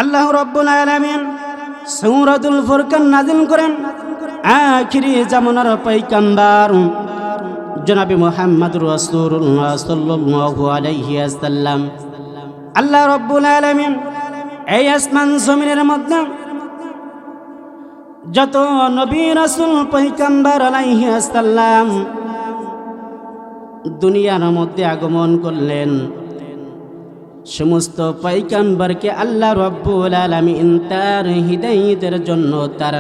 আল্লাহ রাব্বুল আলামিন সূরাতুল ফুরকান নাযিল করেন আখিরি জামানার পয়গম্বর জনাবে মুহাম্মদুর রাসূলুল্লাহ সাল্লাল্লাহু আলাইহি ওয়াসাল্লাম। আল্লাহ রাব্বুল আলামিন এই আসমান জমিনের মধ্যে যত নবী রাসূল পয়গম্বর আলাইহিস সালাম দুনিয়ার মধ্যে আগমন করলেন, সমস্ত পয়গম্বরকে আল্লাহ রাব্বুল আলামিন তার হিদায়াতের জন্য, তার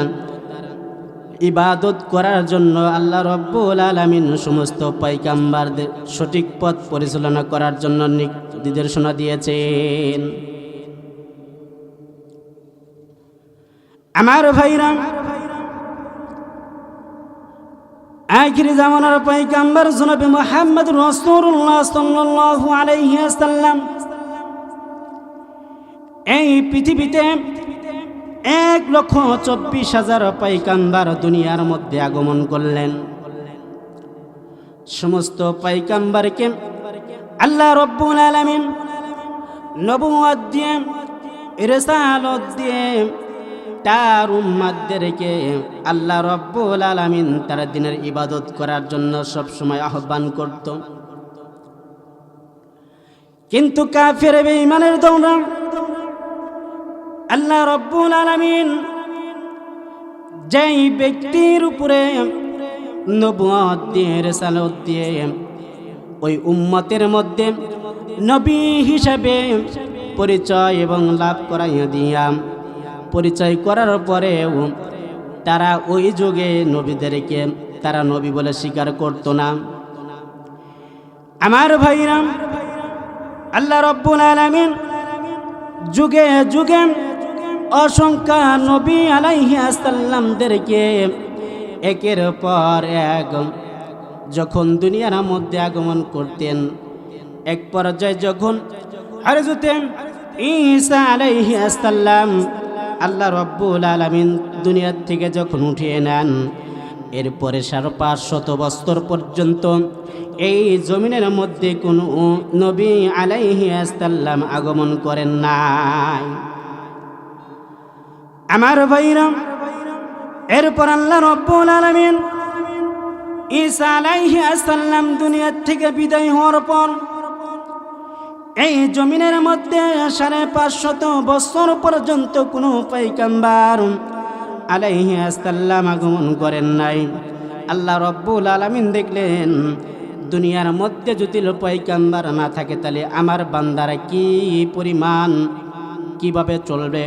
ইবাদত করার জন্য আল্লাহ রাব্বুল আলামিন সমস্ত পয়গম্বরদের সঠিক পথ পরিচালনা করার জন্য নির্দেশনা দিয়েছেন। আমার ভাইরা, আখিরি জামানার পয়গম্বর জনাবে মুহাম্মদ রাসূলুল্লাহ সাল্লাল্লাহু আলাইহি ওয়াসাল্লাম এই পৃথিবীতে 1,24,000 পয়গম্বর দুনিয়ার মধ্যে আগমন করলেন। সমস্ত পয়গম্বরকে আল্লাহ রাব্বুল আলামিন নবুয়ত দিয়ে, রিসালাত দিয়ে তার উম্মতদেরকে আল্লাহ রাব্বুল আলামিন তার দ্বীনের ইবাদত করার জন্য সব সময় আহ্বান করত। কিন্তু কাফের বেঈমানের দৌড়া আল্লাহ রাব্বুল আলামিন যেই ব্যক্তির উপরে নবুয়ত দিয়ে, রিসালাত দিয়ে ওই উম্মতের মধ্যে নবী হিসেবে পরিচয় এবং লাভ করাইয়া দিয়া, পরিচয় করার পরেও তারা ওই যুগে নবীদেরকে তারা নবী বলে স্বীকার করত না। আমার ভাইরা, আল্লাহ রাব্বুল আলামিন যুগে যুগে অসংখ্য নবী আলাইহিস সালামদেরকে একের পর এক যখন দুনিয়ার মধ্যে আগমন করতেন, এক পর্যায়ে যখন হযরতে ঈসা আলাইহিস সালাম আল্লাহ রাব্বুল আলামিন দুনিয়ার থেকে যখন উঠিয়ে নেন, এরপরে 550 বছর পর্যন্ত এই জমিনের মধ্যে কোনো নবী আলাইহিস সালাম আগমন করেন নাই। আমার ভাইরা, এরপর আল্লাহ রাব্বুল আলামিন ঈসা আলাইহিস সালাম দুনিয়ার থেকে বিদায় হওয়ার পর এই জমিনের মধ্যে 550 বছর পর্যন্ত কোনো পয়গম্বর আলাইহিস সালাম আগমন করেন নাই। আল্লাহ রাব্বুল আলামিন দেখলেন দুনিয়ার মধ্যে যদি পয়গম্বর না থাকে তাহলে আমার বান্দারা কি পরিমাণ কিভাবে চলবে।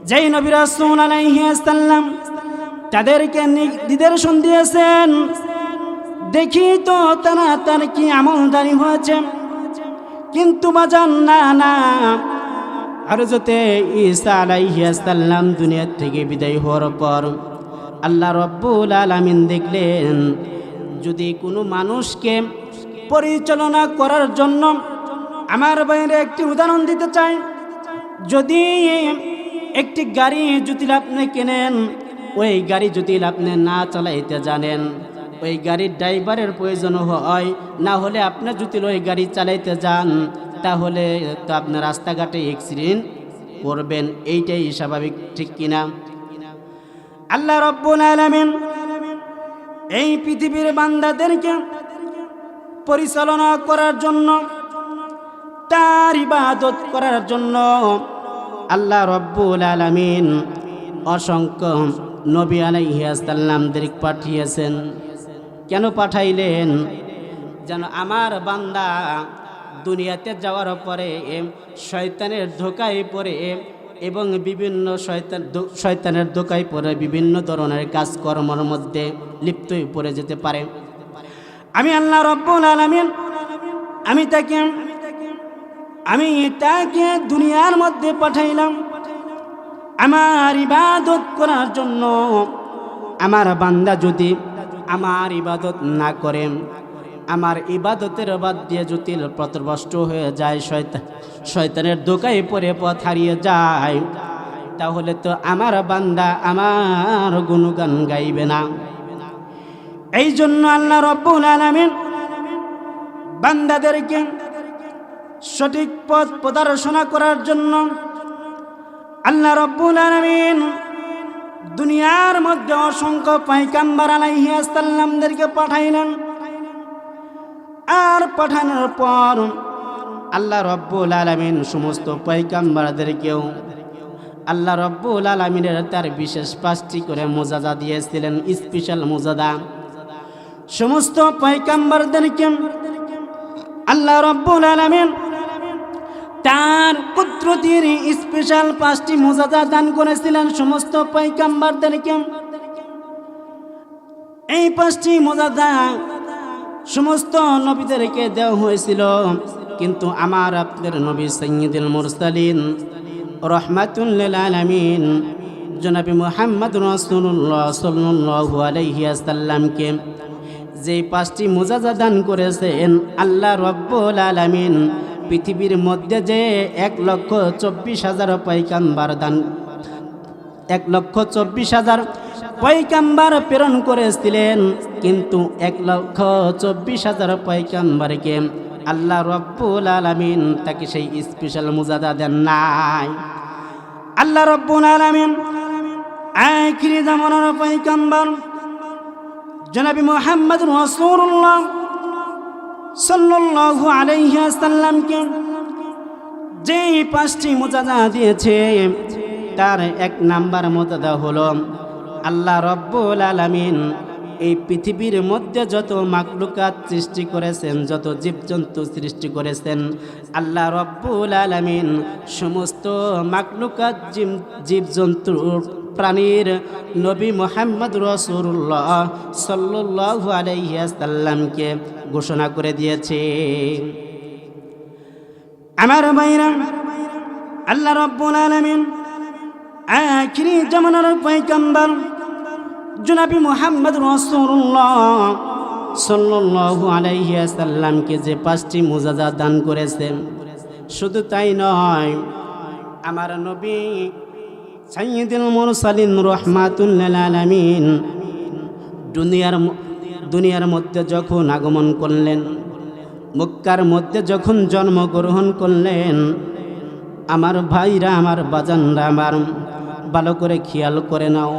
যেই নবী রাসূল আলাইহিস সালাম তাদেরকে নিদর্শন দিয়েছেন, দেখি তো তারা তার কি আমলদারি হয়েছে। কিন্তু বাজান না, হযরতে ঈসা আলাইহিস সালাম দুনিয়া থেকে বিদায় হওয়ার পর আল্লাহ রাব্বুল আলামিন দেখলেন যদি কোনো মানুষকে পরিচালনা করার জন্য, আমার বাইরে একটি উদাহরণ দিতে চাই, যদি একটি গাড়ি যদি আপনি কেনেন, ওই গাড়ি যদি আপনি না চালাইতে জানেন, ওই গাড়ির ড্রাইভারের প্রয়োজন হয়, না হলে আপনি যদি ওই গাড়ি চালাইতে যান তাহলে তো আপনার রাস্তাঘাটে অ্যাক্সিডেন্ট করবেন, এইটাই স্বাভাবিক, ঠিক কিনা? আল্লাহ রাব্বুল আলামিন এই পৃথিবীর বান্দাদেরকে পরিচালনা করার জন্য, তার ইবাদত করার জন্য আল্লাহ রাব্বুল আলামিন অসংখ্য নবী আলাইহিস সালামদের পাঠিয়েছেন। কেন পাঠাইলেন? যেন আমার বান্দা দুনিয়াতে যাওয়ার পরে শয়তানের ধোঁকায় পড়ে এবং বিভিন্ন শয়তানের ধোঁকায় পড়ে বিভিন্ন ধরনের কাজকর্মের মধ্যে লিপ্ত হয়ে পড়ে যেতে পারে। আমি আল্লাহ রাব্বুল আলামিন আমি তাকে দুনিয়ার মধ্যে পাঠাইলাম আমার ইবাদত করার জন্য। আমার বান্দা যদি আমার ইবাদত না করে, আমার ইবাদতের বাদ দিয়ে যদি পথভ্রষ্ট হয়ে যায়, শয়তানের ধোঁকায় পড়ে পথ হারিয়ে যায়, তাহলে তো আমার বান্দা আমার গুণগান গাইবে না। এই জন্য আল্লাহ রাব্বুল আলামিন বান্দাদেরকে সঠিক পথ প্রদর্শনা করার জন্য আল্লাহ রাব্বুল আলামিন দুনিয়ার মধ্যে অসংখ্য পয়গম্বর আলাইহিস সালামদেরকে পাঠাইলেন। আর পাঠানোর পর আল্লাহ রাব্বুল আলামিন সমস্ত পয়গম্বরদেরকেও আল্লাহ রাব্বুল আলামিনের তার বিশেষ 5টি করে মুজাজা দিয়েছিলেন, স্পেশাল মুজাজা। সমস্ত পয়গম্বরদেরকে আল্লাহ রাব্বুল আলামিন তার কুদরতের স্পেশাল 5টি মুজাজা দান করেছিলেন সমস্ত পয়গম্বরদেরকে। এই 5টি মুজাজা সমস্ত নবীদেরকে দেওয়া হয়েছিল, কিন্তু আমার আপনার নবী সাইয়্যিদুল মুরসালিন রাহমাতুল লিল আলামিন জনাবে মুহাম্মদ রাসূলুল্লাহ সাল্লাল্লাহু আলাইহি ওয়াসাল্লামকে যে 5টি মুজাজা দান করেছেন আল্লাহ রাব্বুল আলামিন পৃথিবীর মধ্যে যে 1,24,000 পয়গম্বর দান 1,24,000 পয়গম্বর প্রেরণ করেছিলেন, কিন্তু 1,24,000 পয়গম্বরকে আল্লাহ রাব্বুল আলামিন তাকে সেই স্পেশাল মুজাজা দেন নাই। আল্লাহ রাব্বুল আলামিন আখিরি জামানার পয়গম্বর জনাবে মুহাম্মদ রাসূলুল্লাহ সাল্লাল্লাহু আলাইহি ওয়াসাল্লামকে যে 5টি মুজাজা দিয়েছে তার 1 নাম্বার মুজাজা হলো আল্লাহ রাব্বুল আলামিন এই পৃথিবীর মধ্যে যত মাখলুকাত সৃষ্টি করেছেন, যত জীবজন্তু সৃষ্টি করেছেন, আল্লাহ রাব্বুল আলামিন সমস্ত মাখলুকাত জীবজন্তু প্রাণীর নবী মুহাম্মদ রাসূলুল্লাহ সাল্লাল্লাহু আলাইহি ওয়াসাল্লামকে ঘোষণা করে দিয়েছে। আমার ভাইরা, আল্লাহ রাব্বুল আলামিন আখিরি জামানার পয়গম্বর জনাবে মুহাম্মদ রাসূলুল্লাহ সাল্লাল্লাহু আলাইহি ওয়াসাল্লামকে যে 5টি মুজাজা দান করেছেন, শুধু তাই নয়, আমার নবী সাইয়্যিদুল মুরসালিন রাহমাতুল লিল আলামিন দুনিয়ার মধ্যে যখন আগমন করলেন, মক্কার মধ্যে যখন জন্মগ্রহণ করলেন, আমার ভাইরা, আমার বাজানরা, আমার ভালো করে খেয়াল করে নাও,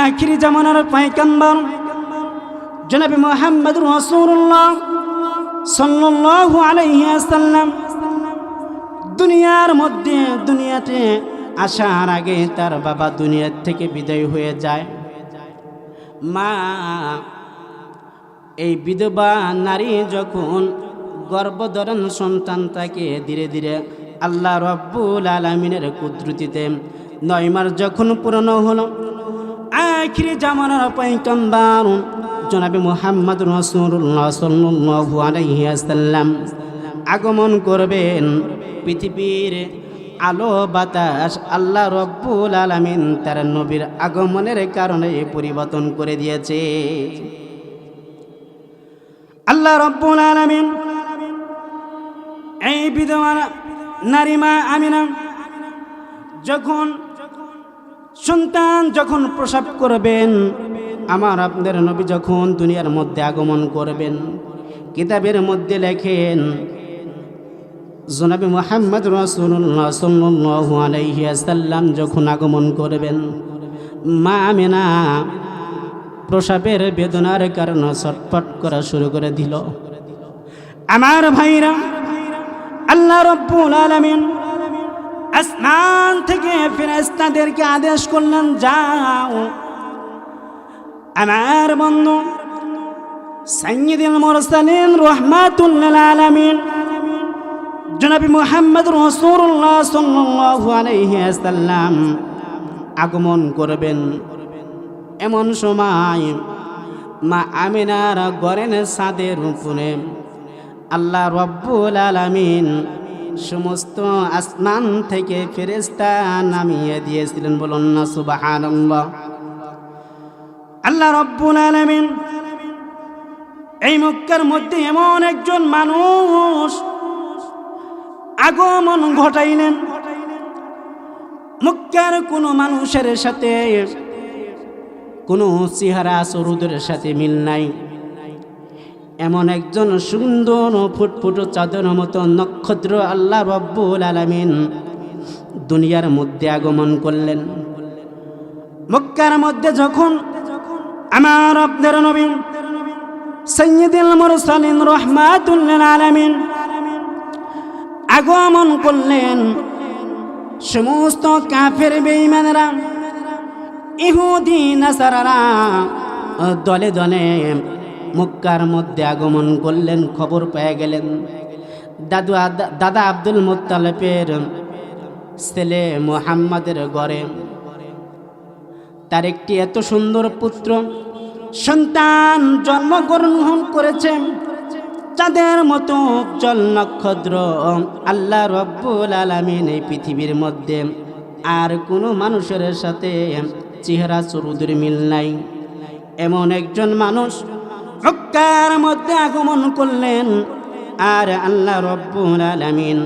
আখিরি জামানার পয়গম্বর জনাবে মুহাম্মদ রাসূলুল্লাহ সাল্লাল্লাহু আলাইহি ওয়াসাল্লাম দুনিয়াতে আসার আগে তার বাবা দুনিয়া থেকে বিদায় হয়ে যায়। মা এই বিধবা নারী যখন গর্ভধারণ সন্তান তাকে ধীরে ধীরে আল্লাহ রাব্বুল আলামিনের কুদরতিতে 9 মাস যখন পূর্ণ হলো, আখিরি জামানার পয়গম্বর জনাবে মুহাম্মদ রাসূলুল্লাহ সাল্লাল্লাহু আলাইহি ওয়াসাল্লাম আগমন করবেন। পৃথিবীর আলো বাতাস আল্লাহ রাব্বুল আলামিন তার নবীর আগমনের কারণে পরিবর্তন করে দিয়েছে। আল্লাহ রাব্বুল আলামিন এই বিধবা নারী মা আমিনা যখন সন্তান যখন প্রসব করবেন, আমার আপনার নবী যখন দুনিয়ার মধ্যে আগমন করবেন, কিতাবের মধ্যে লেখেন জনাবে মুহাম্মদ রাসূলুল্লাহ সাল্লাল্লাহু আলাইহি ওয়াসাল্লাম যখন আগমন করবেন, মা আমিনা প্রসবের বেদনার কারণে ছটফট করা শুরু করে দিল। আমার ভাইরা, আল্লাহ রাব্বুল আলামিন আসমান থেকে ফেরেশতাদেরকে আদেশ করলেন, যাও আমার বন্ধু সাইয়্যিদুল মুরসালিন রাহমাতুল লিল আলামিন জনাবে মুহাম্মদ রাসূলুল্লাহ সাল্লাল্লাহু আলাইহি ওয়াসাল্লাম আগমন করবেন। এমন সময় মা আমিনার ঘরের ছাদের উপরে আল্লাহ রাব্বুল আলামিন সমস্ত আসমান থেকে ফেরেশতা নামিয়ে দিয়েছিলেন। বলুন না সুবহানাল্লাহ। আল্লাহ রাব্বুল আলামিন এই মক্কার মধ্যে এমন একজন মানুষ আগমন ঘটাইলেন, মক্কার কোনো মানুষের সাথে কোনো চেহারা চরিত্রের সাথে মিল নাই। এমন একজন সুন্দর ফুটফুট চাঁদের মতো নক্ষত্র আল্লাহ রাব্বুল আলামিন দুনিয়ার মধ্যে আগমন করলেন। মক্কার মধ্যে যখন আমার আপনার নবী সাইয়্যিদুল মুরসালিন রাহমাতুল লিল আলামিন আগমন করলেন, সমস্ত কাফের বেঈমানরা, ইহুদি নাসারারা দলে দলে মক্কার মধ্যে আগমন করলেন। খবর পেয়ে গেলেন দাদা আব্দুল মুত্তালিবের ছেলে মুহাম্মাদের ঘরে তার একটি এত সুন্দর পুত্র সন্তান জন্মগ্রহণ করেছে, চাঁদের মতো উজ্জ্বল নক্ষত্র। আল্লাহ রব্বুল আলামিন এই পৃথিবীর মধ্যে আর কোনো মানুষের সাথে চেহারা চরুদের মিল নাই, এমন একজন মানুষ মক্কার মধ্যে আগমন করলেন। আর আল্লাহ রব্বুল আলামিন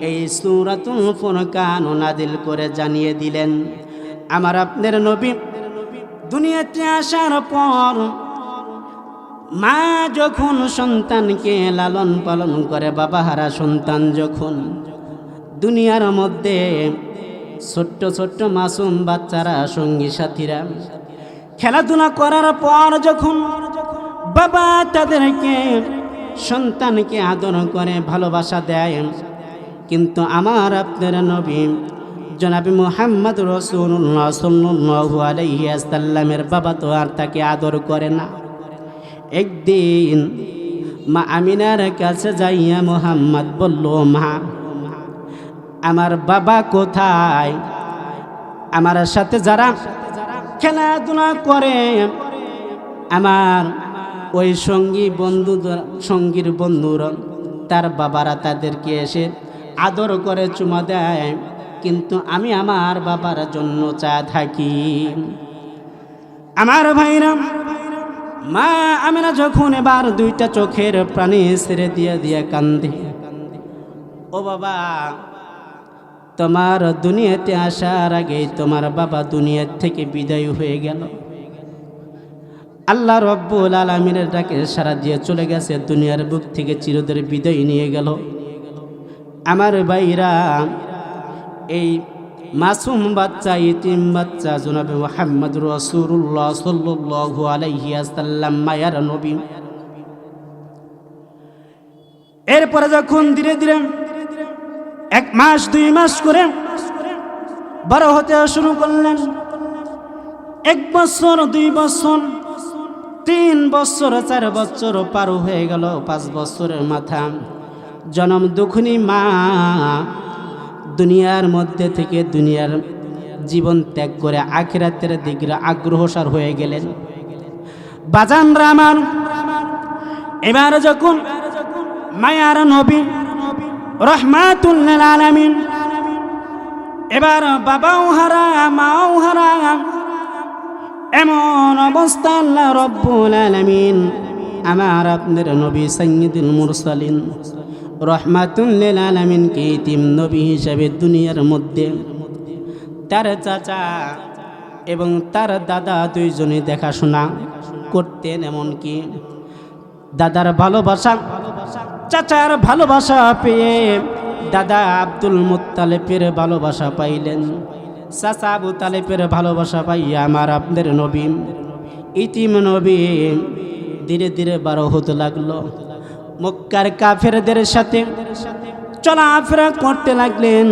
এই সূরাতুল ফুরকান নাযিল করে জানিয়ে দিলেন, আমার আপনার নবী দুনিয়াতে আসার পর মা যখন সন্তানকে লালন পালন করে, বাবা হারা সন্তান যখন দুনিয়ার মধ্যে ছোট্ট ছোট্ট মাসুম বাচ্চারা সঙ্গী সাথীরা খেলাধুলা করার পর যখন বাবা তাদেরকে সন্তানকে আদর করে ভালোবাসা দেয়, কিন্তু আমার আপনার নবী জনাবি মুহাম্মদ রাসূলুল্লাহ সাল্লাল্লাহু আলাইহি ওয়াসাল্লামের বাবা তো আর তাকে আদর করে না। একদিন মা আমিনার কাছে যাইয়া মুহাম্মদ বলল, মা আমার বাবা কোথায়? আমার সাথে যারা খেলাধুলা করে আমার ওই সঙ্গীর বন্ধুরা তার বাবারা তাদেরকে এসে আদর করে চুমা দেয়, কিন্তু আমি আমার বাবার জন্য চা থাকি। আমার ভাইরা, মা আমিনা যখন এবার দুইটা চোখের পানি ছেড়ে দিয়ে কান্দে, ও বাবা, তোমার দুনিয়াতে আসার আগেই তোমার বাবা দুনিয়া থেকে বিদায় হয়ে গেল। আল্লাহ রব্বুল আলামিনের ডাকে সাড়া দিয়ে চলে গেছে, দুনিয়ার বুক থেকে চিরদের বিদায় নিয়ে গেল। আমার ভাইরা, এই মাসুম বাচ্চা, ইতিম বাচ্চা জনাবে মুহাম্মদ রাসূলুল্লাহ সাল্লাল্লাহু আলাইহি ওয়াসাল্লাম মায়ার নবী। এরপরে যখন ধীরে ধীরে 1 মাস 2 মাস করে বড় হতে শুরু করলেন, 1 বছর 2 বছর 3 বছর 4 বছর পার হয়ে গেল, 5 বছরের মাথা জনম দুঃখিনী মা দুনিয়ার মধ্যে থেকে দুনিয়ার জীবন ত্যাগ করে আখিরাতের দিকে আগ্রহসার হয়ে গেলেন। বাজানরা আমার, এবার যখন মায়ার নবী রাহমাতুল লিল আলামিন এবার বাবাও হারা মাও হারা, এমন অবস্থা আল্লাহ রব্বুল আলামিন আমার আপনার নবী সাইয়্যিদুল মুরসালিন রাহমাতুল লিল আলামিনকে ইতিম নবী হিসেবে দুনিয়ার মধ্যে তার চাচা এবং তার দাদা দুইজনে দেখাশোনা করতেন। এমনকি দাদার ভালোবাসা, চাচার ভালোবাসা পেয়ে দাদা আব্দুল মুত্তালিবের ভালোবাসা পাইলেন, চাচা আবু তালেবের ভালোবাসা পাইয়া আমার আপনার নবী ইতিম নবী ধীরে ধীরে বড় হতে লাগলো। মক্কার কাফেরদের সাথে চলাফেরা করতে লাগলেন।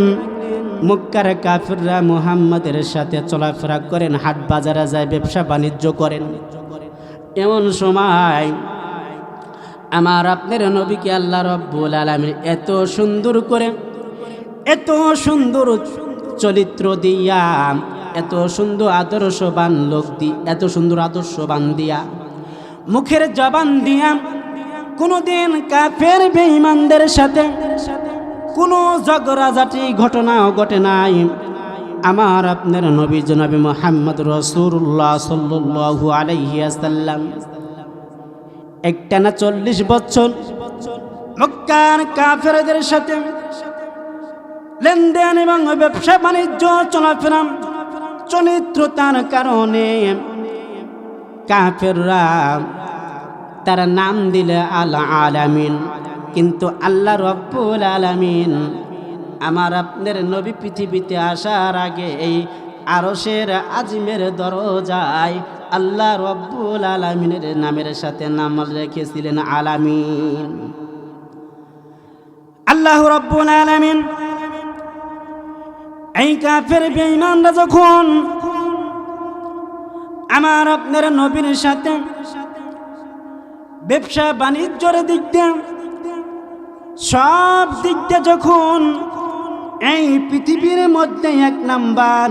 মক্কার কাফেররা মুহাম্মাদের সাথে চলাফেরা করেন, হাট বাজারে যায়, ব্যবসা বাণিজ্য করেন। এমন সময় আমার আপনার নবীকে আল্লাহ রব্বুল আলামিন এত সুন্দর করে, এত সুন্দর চরিত্র দিয়া, এত সুন্দর আদর্শবান লোক দিয়া, এত সুন্দর আদর্শবান দিয়া, মুখের জবান দিয়া কোনোদিন কাফের বেঈমানদের সাথে কোনো ঝগড়াঝাটি ঘটনাও ঘটে নাই। আমার আপনার নবী জনাবে মুহাম্মদ রাসূলুল্লাহ সাল্লাল্লাহু আলাইহি ওয়াসাল্লাম একটানা 40 বছর মক্কার কাফেরদের সাথে লেনদেন এবং ব্যবসা বাণিজ্য চলাফেরা চরিত্রতার কারণে কাফেররা তার নাম দিলে আল আলামিন, কিন্তু আল্লাহ রব্বুল আলামিন আমার আপনার নবী পৃথিবীতে আসার আগে এই আরশের আজিমের দরজায় আল্লাহ রব্বুল আলামিনের নামের সাথে নাম রেখেছিলেন আলামিন। আল্লাহ রব্বুল আলামিন এই কাফের বেঈমানরা যখন আমার আপনার নবীর সাথে ব্যবসা বাণিজ্যের দিক দিয়ে সব দিক দিয়ে যখন এই পৃথিবীর মধ্যে এক নাম্বার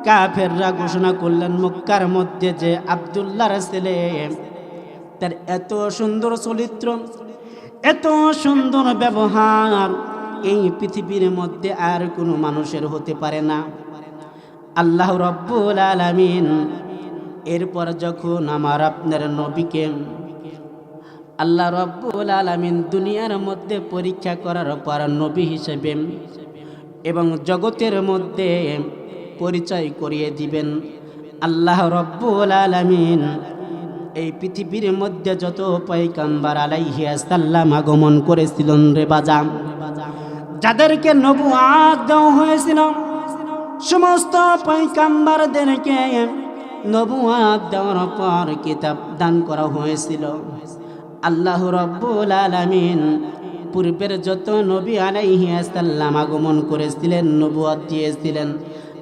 কাফেররা ঘোষণা করলেন মক্কার মধ্যে যে আব্দুল্লাহর ছেলে, তার এত সুন্দর চরিত্র, এত সুন্দর ব্যবহার এই পৃথিবীর মধ্যে আর কোনো মানুষের হতে পারে না। আল্লাহ রব্বুল আলামিন এরপর যখন আমার আপনার নবীকে আল্লাহ রব্বুল আলামিন দুনিয়ার মধ্যে পরীক্ষা করার পর নবী হিসেবে এবং জগতের মধ্যে পরিচয় করিয়ে দিবেন, আল্লাহ রব্বুল আলামিন এই পৃথিবীর মধ্যে যত পয়গম্বর আলাইহিস সালাম আগমন করেছিলেন রে বাজাম, যাদেরকে নবুয়ত দেওয়া হয়েছিল, সমস্ত পয়গম্বরদেরকে নবুয়ত দেওয়ার পর কিতাব দান করা হয়েছিল। আল্লাহ রব্বুল আলামিন পূর্বের যত নবী আলাইহিস সালাম আগমন করেছিলেন, নবুয়ত দিয়েছিলেন,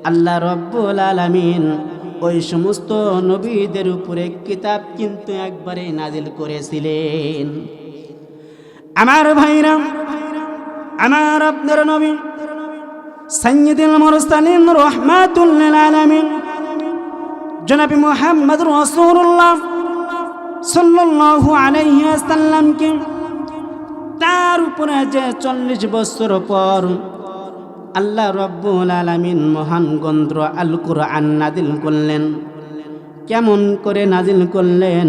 আল্লাহ রব্বুল আলামিন ওই সমস্ত নবীদের উপরে কিতাব কিন্তু একবারে নাজিল করেছিলেন। আমার ভাইরা, আমার আপনার নবী সাইয়্যিদুল মুরসালিন রাহমাতুল লিল আলামিন জনাব মুহাম্মদ রাসূলুল্লাহ সাল্লাল্লাহু আলাইহি ওয়াসাল্লামকে তার উপরে যে 40 বছর পর আল্লাহ রব্বুল আলামিন মহান গ্রন্থ আল কুরআন নাজিল করলেন। কেমন করে নাজিল করলেন?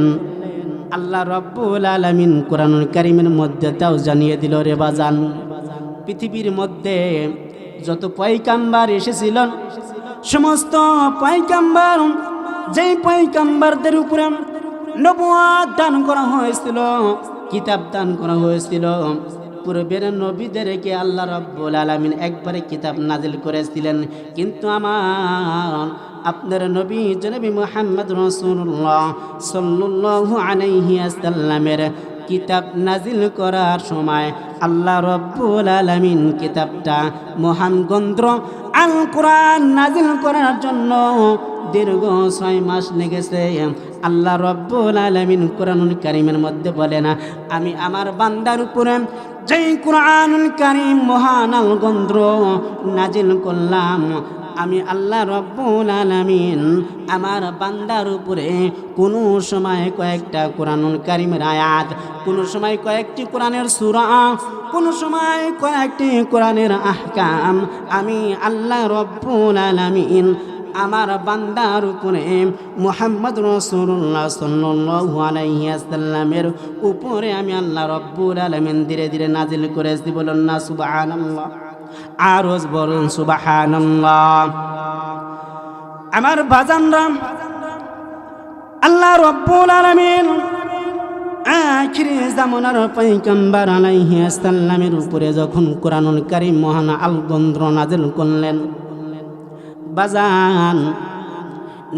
আল্লাহ রব্বুল আলামিন কোরআনুল কারীমের মধ্যে তাও জানিয়ে দিল রে বাজান, পৃথিবীর মধ্যে যত পয়গম্বর এসেছিলেন, সমস্ত পয়গম্বর যেই পয়গম্বরদের উপরে নবুয়ত দান করা হয়েছিল, কিতাব দান করা হয়েছিল, পূর্বের নবীদেরকে আল্লাহ রব্বুল আলামিন একবারে কিতাব নাজিল করেছিলেন। কিন্তু আমার আপনার নবী জনাব মুহাম্মদ রাসূলুল্লাহ সাল্লাল্লাহু আলাইহি ওয়াসাল্লামের কিতাব নাজিল করার সময় আল্লাহ রব্বুল আলামিন কিতাবটা মহান গ্রন্থ আল কুরআন নাজিল করার জন্য দীর্ঘ 6 মাস লেগেছে। আল্লাহ রব্বুল আলামিন কোরআনুল কারীমের মধ্যে বলেন, আমি আমার বান্দার উপরে যেই কোরআনুল কারীম মহান আল গ্রন্থ নাজিল করলাম, আমি আল্লাহ রব্বুল আলামিন আমার বান্দার উপরে কোনো সময় কয়েকটা কোরআনুল কারীমের আয়াত, কোনো সময় কয়েকটি কোরআনের সূরা, কোনো সময় কয়েকটি কোরআনের আহকাম আমি আল্লাহ রব্বুল আলামিন আমার বান্দার উপরে মুহাম্মদ রাসূলুল্লাহ সাল্লাল্লাহু আলাইহি ওয়াসাল্লামের উপরে আমি আল্লাহ রব্বুল আলামিন ধীরে ধীরে নাজিল করেছি। বলুন না সুবহানাল্লাহ, আরজ বলুন সুবহানাল্লাহ। আমার বাজানরা, আল্লাহ রব্বুল আলামিন আখিরি জামানার পয়গম্বর আলাইহিস সালামের উপরে যখন কোরআনুল কারীম মহান আল গ্রন্থ নাজিল করলেন, বাজান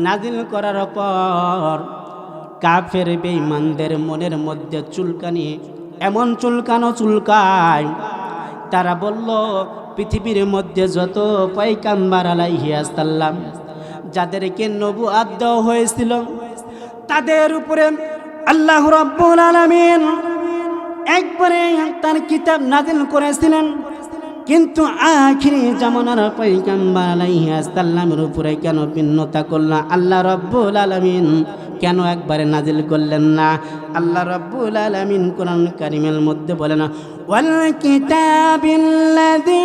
নাজিল করার পর কাফের বেঈমানদের মনের মধ্যে চুলকানি, এমন চুলকানো চুলকায়, তারা বলল পৃথিবীর মধ্যে যত পয়গম্বর আলাইহিস সালাম যাদেরকে নবুয়ত দেওয়া হয়েছিল, তাদের উপরে আল্লাহ রাব্বুল আলামিন একবারে তার কিতাব নাজিল করেছিলেন। কিন্তু আখিরি জামানার পয়গম্বর আলাইহিস সালামের উপরে কেন ভিন্নতা করলেন? আল্লাহ রাব্বুল আলামিন কেন একবারে নাজিল করলেন না? আল্লাহ রাব্বুল আলামিন কোরআন কারীমের মধ্যে বলেন, ওয়াল কিতাবিল্লাযী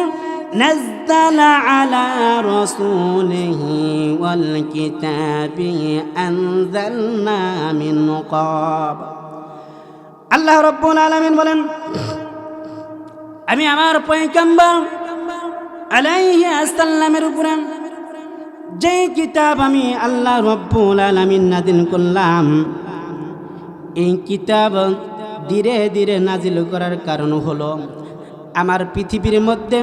নাযালা আলা রাসূলিহি ওয়াল কিতাবি আনজালনা মিন ক্বাব। আল্লাহ রাব্বুল আলামিন বলেন, আমি আমার পয়গম্বর আলাইহিস সালামের উপরে যে কিতাব আমি আল্লাহ রব্বুল আলামিন নাজিল করলাম, এই কিতাব ধীরে ধীরে নাজিল করার কারণ হলো আমার পৃথিবীর মধ্যে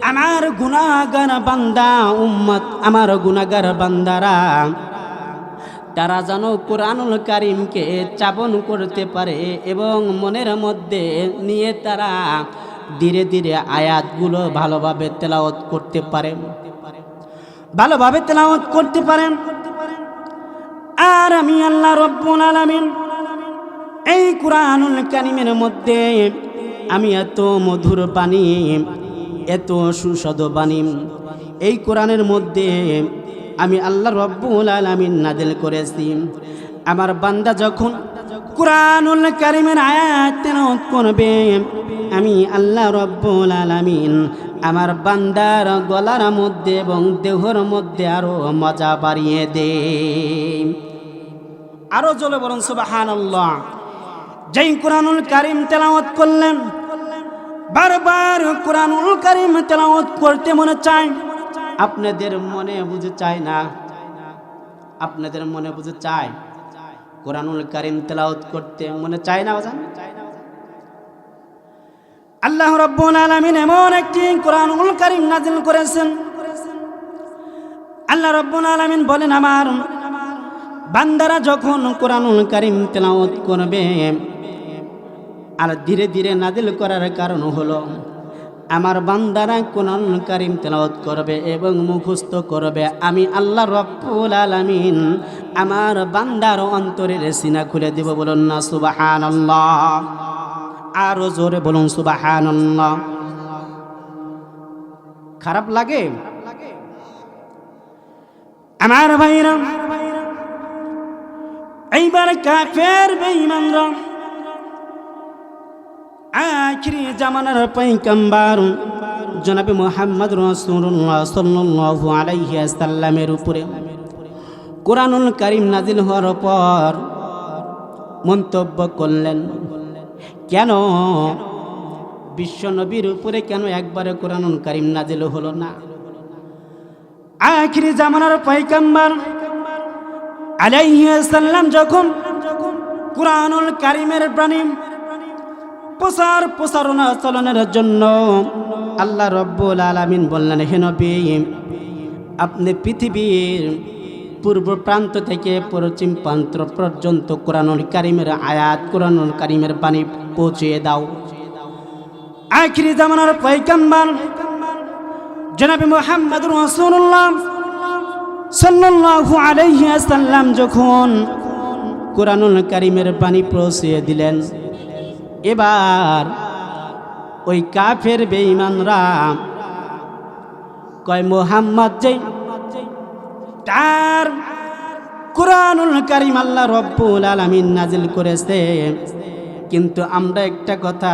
আমার গুনাহগার বান্দা উম্মত, আমার গুনাহগার বান্দারা তারা যেন কোরআনুল কারীমকে চাবন করতে পারে এবং মনের মধ্যে নিয়ে তারা ধীরে ধীরে আয়াতগুলো ভালোভাবে তেলাওয়াত করতে পারে, ভালোভাবে তেলাওয়াত করতে পারেন। আর আমি আল্লাহ রাব্বুল আলামিন এই কোরআনুল কারীমের মধ্যে আমি এত মধুর বাণী, এত সুস্বাদু বাণী এই কোরআনের মধ্যে আমি আল্লাহ রাব্বুল আলামিন নাযিল করেছি। আমার বান্দা যখন কোরআনুল কারীমের আয়াত তেলাওয়াত করবে, আমি আল্লাহ রাব্বুল আলামিন আমার বান্দার গলার মধ্যে এবং দেহর মধ্যে আরো মজা বাড়িয়ে দেই। আরো জোরে বলুন সুবহানাল্লাহ। যেই কোরআনুল কারীম তেলাওয়াত করলেন, বারবার কোরআনুল কারীম তেলাওয়াত করতে মনে চায়। আপনাদের মনে বুঝে চায় না? আপনাদের মনে বুঝে চায় কোরআনুল কারীম তেলাওয়াত করতে মনে চায় না? বাজান, আল্লাহ রাব্বুল আলামিন এমন একটি কোরআনুল কারীম নাযিল করেছেন। আল্লাহ রাব্বুল আলামিন বলেন, আমার বান্দারা যখন কোরআনুল কারীম তেলাওয়াত করবে, আর ধীরে ধীরে নাযিল করার কারণ হলো আমার বান্দারা কোরআনুল কারীম তেলাওয়াত করবে এবং মুখস্থ করবে, আমি আল্লাহ রাব্বুল আলামিন আমার বান্দার অন্তরের সিনা খুলে দেব। বলুন না সুবহানাল্লাহ। আরো জোরে বলুন সুবহানাল্লাহ। খারাপ লাগে? আমার ভাইরা, এইবার কাফের বেঈমানরা আখিরি জামানার পয়গম্বর জনাবে মুহাম্মদ রাসূলুল্লাহ সাল্লাল্লাহু আলাইহি ওয়াসাল্লামের উপরে কোরআনুল কারীম নাযিল হওয়ার পর মন্তব্য করলেন, কেন বিশ্ব নবীর উপরে কেন একবারে কোরআনুল কারীম নাযিল হলো না? আখিরি জামানার পয়গম্বর আলাইহিস সালাম যখন কোরআনুল কারীমের বাণী প্রচারণা চালানোর জন্য আল্লাহ রাব্বুল আলামিন বললেন, হে নবী, আপনি পৃথিবীর পূর্ব প্রান্ত থেকে পশ্চিম প্রান্ত পর্যন্ত কোরআনুল কারীমের আয়াত, কোরআনুল কারীমের বাণী পৌঁছিয়ে দাও। আখিরি জামানার পয়গম্বর জনাবে মুহাম্মদুর রাসূলুল্লাহ সাল্লাল্লাহু আলাইহি ওয়াসাল্লাম যখন কোরআনুল কারীমের বাণী পৌঁছিয়ে দিলেন, এবার ওই কাফের বেঈমানরা কয়, মুহাম্মদ যে তার কোরআনুল কারীম আল্লাহ রাব্বুল আলামিন নাযিল করেছে, কিন্তু আমরা একটা কথা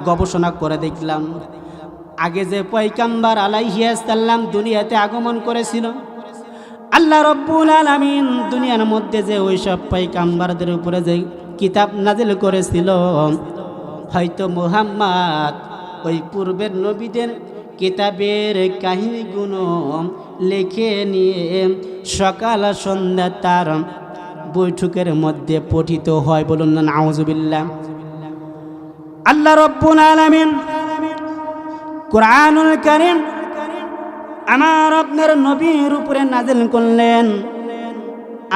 গবেষণা করে দেখলাম, আগে যে পয়গম্বর আলাইহিস সালাম দুনিয়াতে আগমন করেছিল, আল্লাহ রাব্বুল আলামিন দুনিয়ার মধ্যে যে ওইসব পয়গম্বরদের উপরে যে কিতাব নাযিল করেছিল, হয়তো মুহাম্মদ ওই পূর্বের নবীদের কিতাবের কাহিনীগুলো লিখে নিয়ে সকাল সন্ধ্যা তার বৈঠকের মধ্যে পঠিত হয়। বলুন না নাউজুবিল্লাহ। আল্লাহ রাব্বুল আলামিন কোরআনুল কারীম আমার আপনার নবীর উপরে নাযিল করলেন।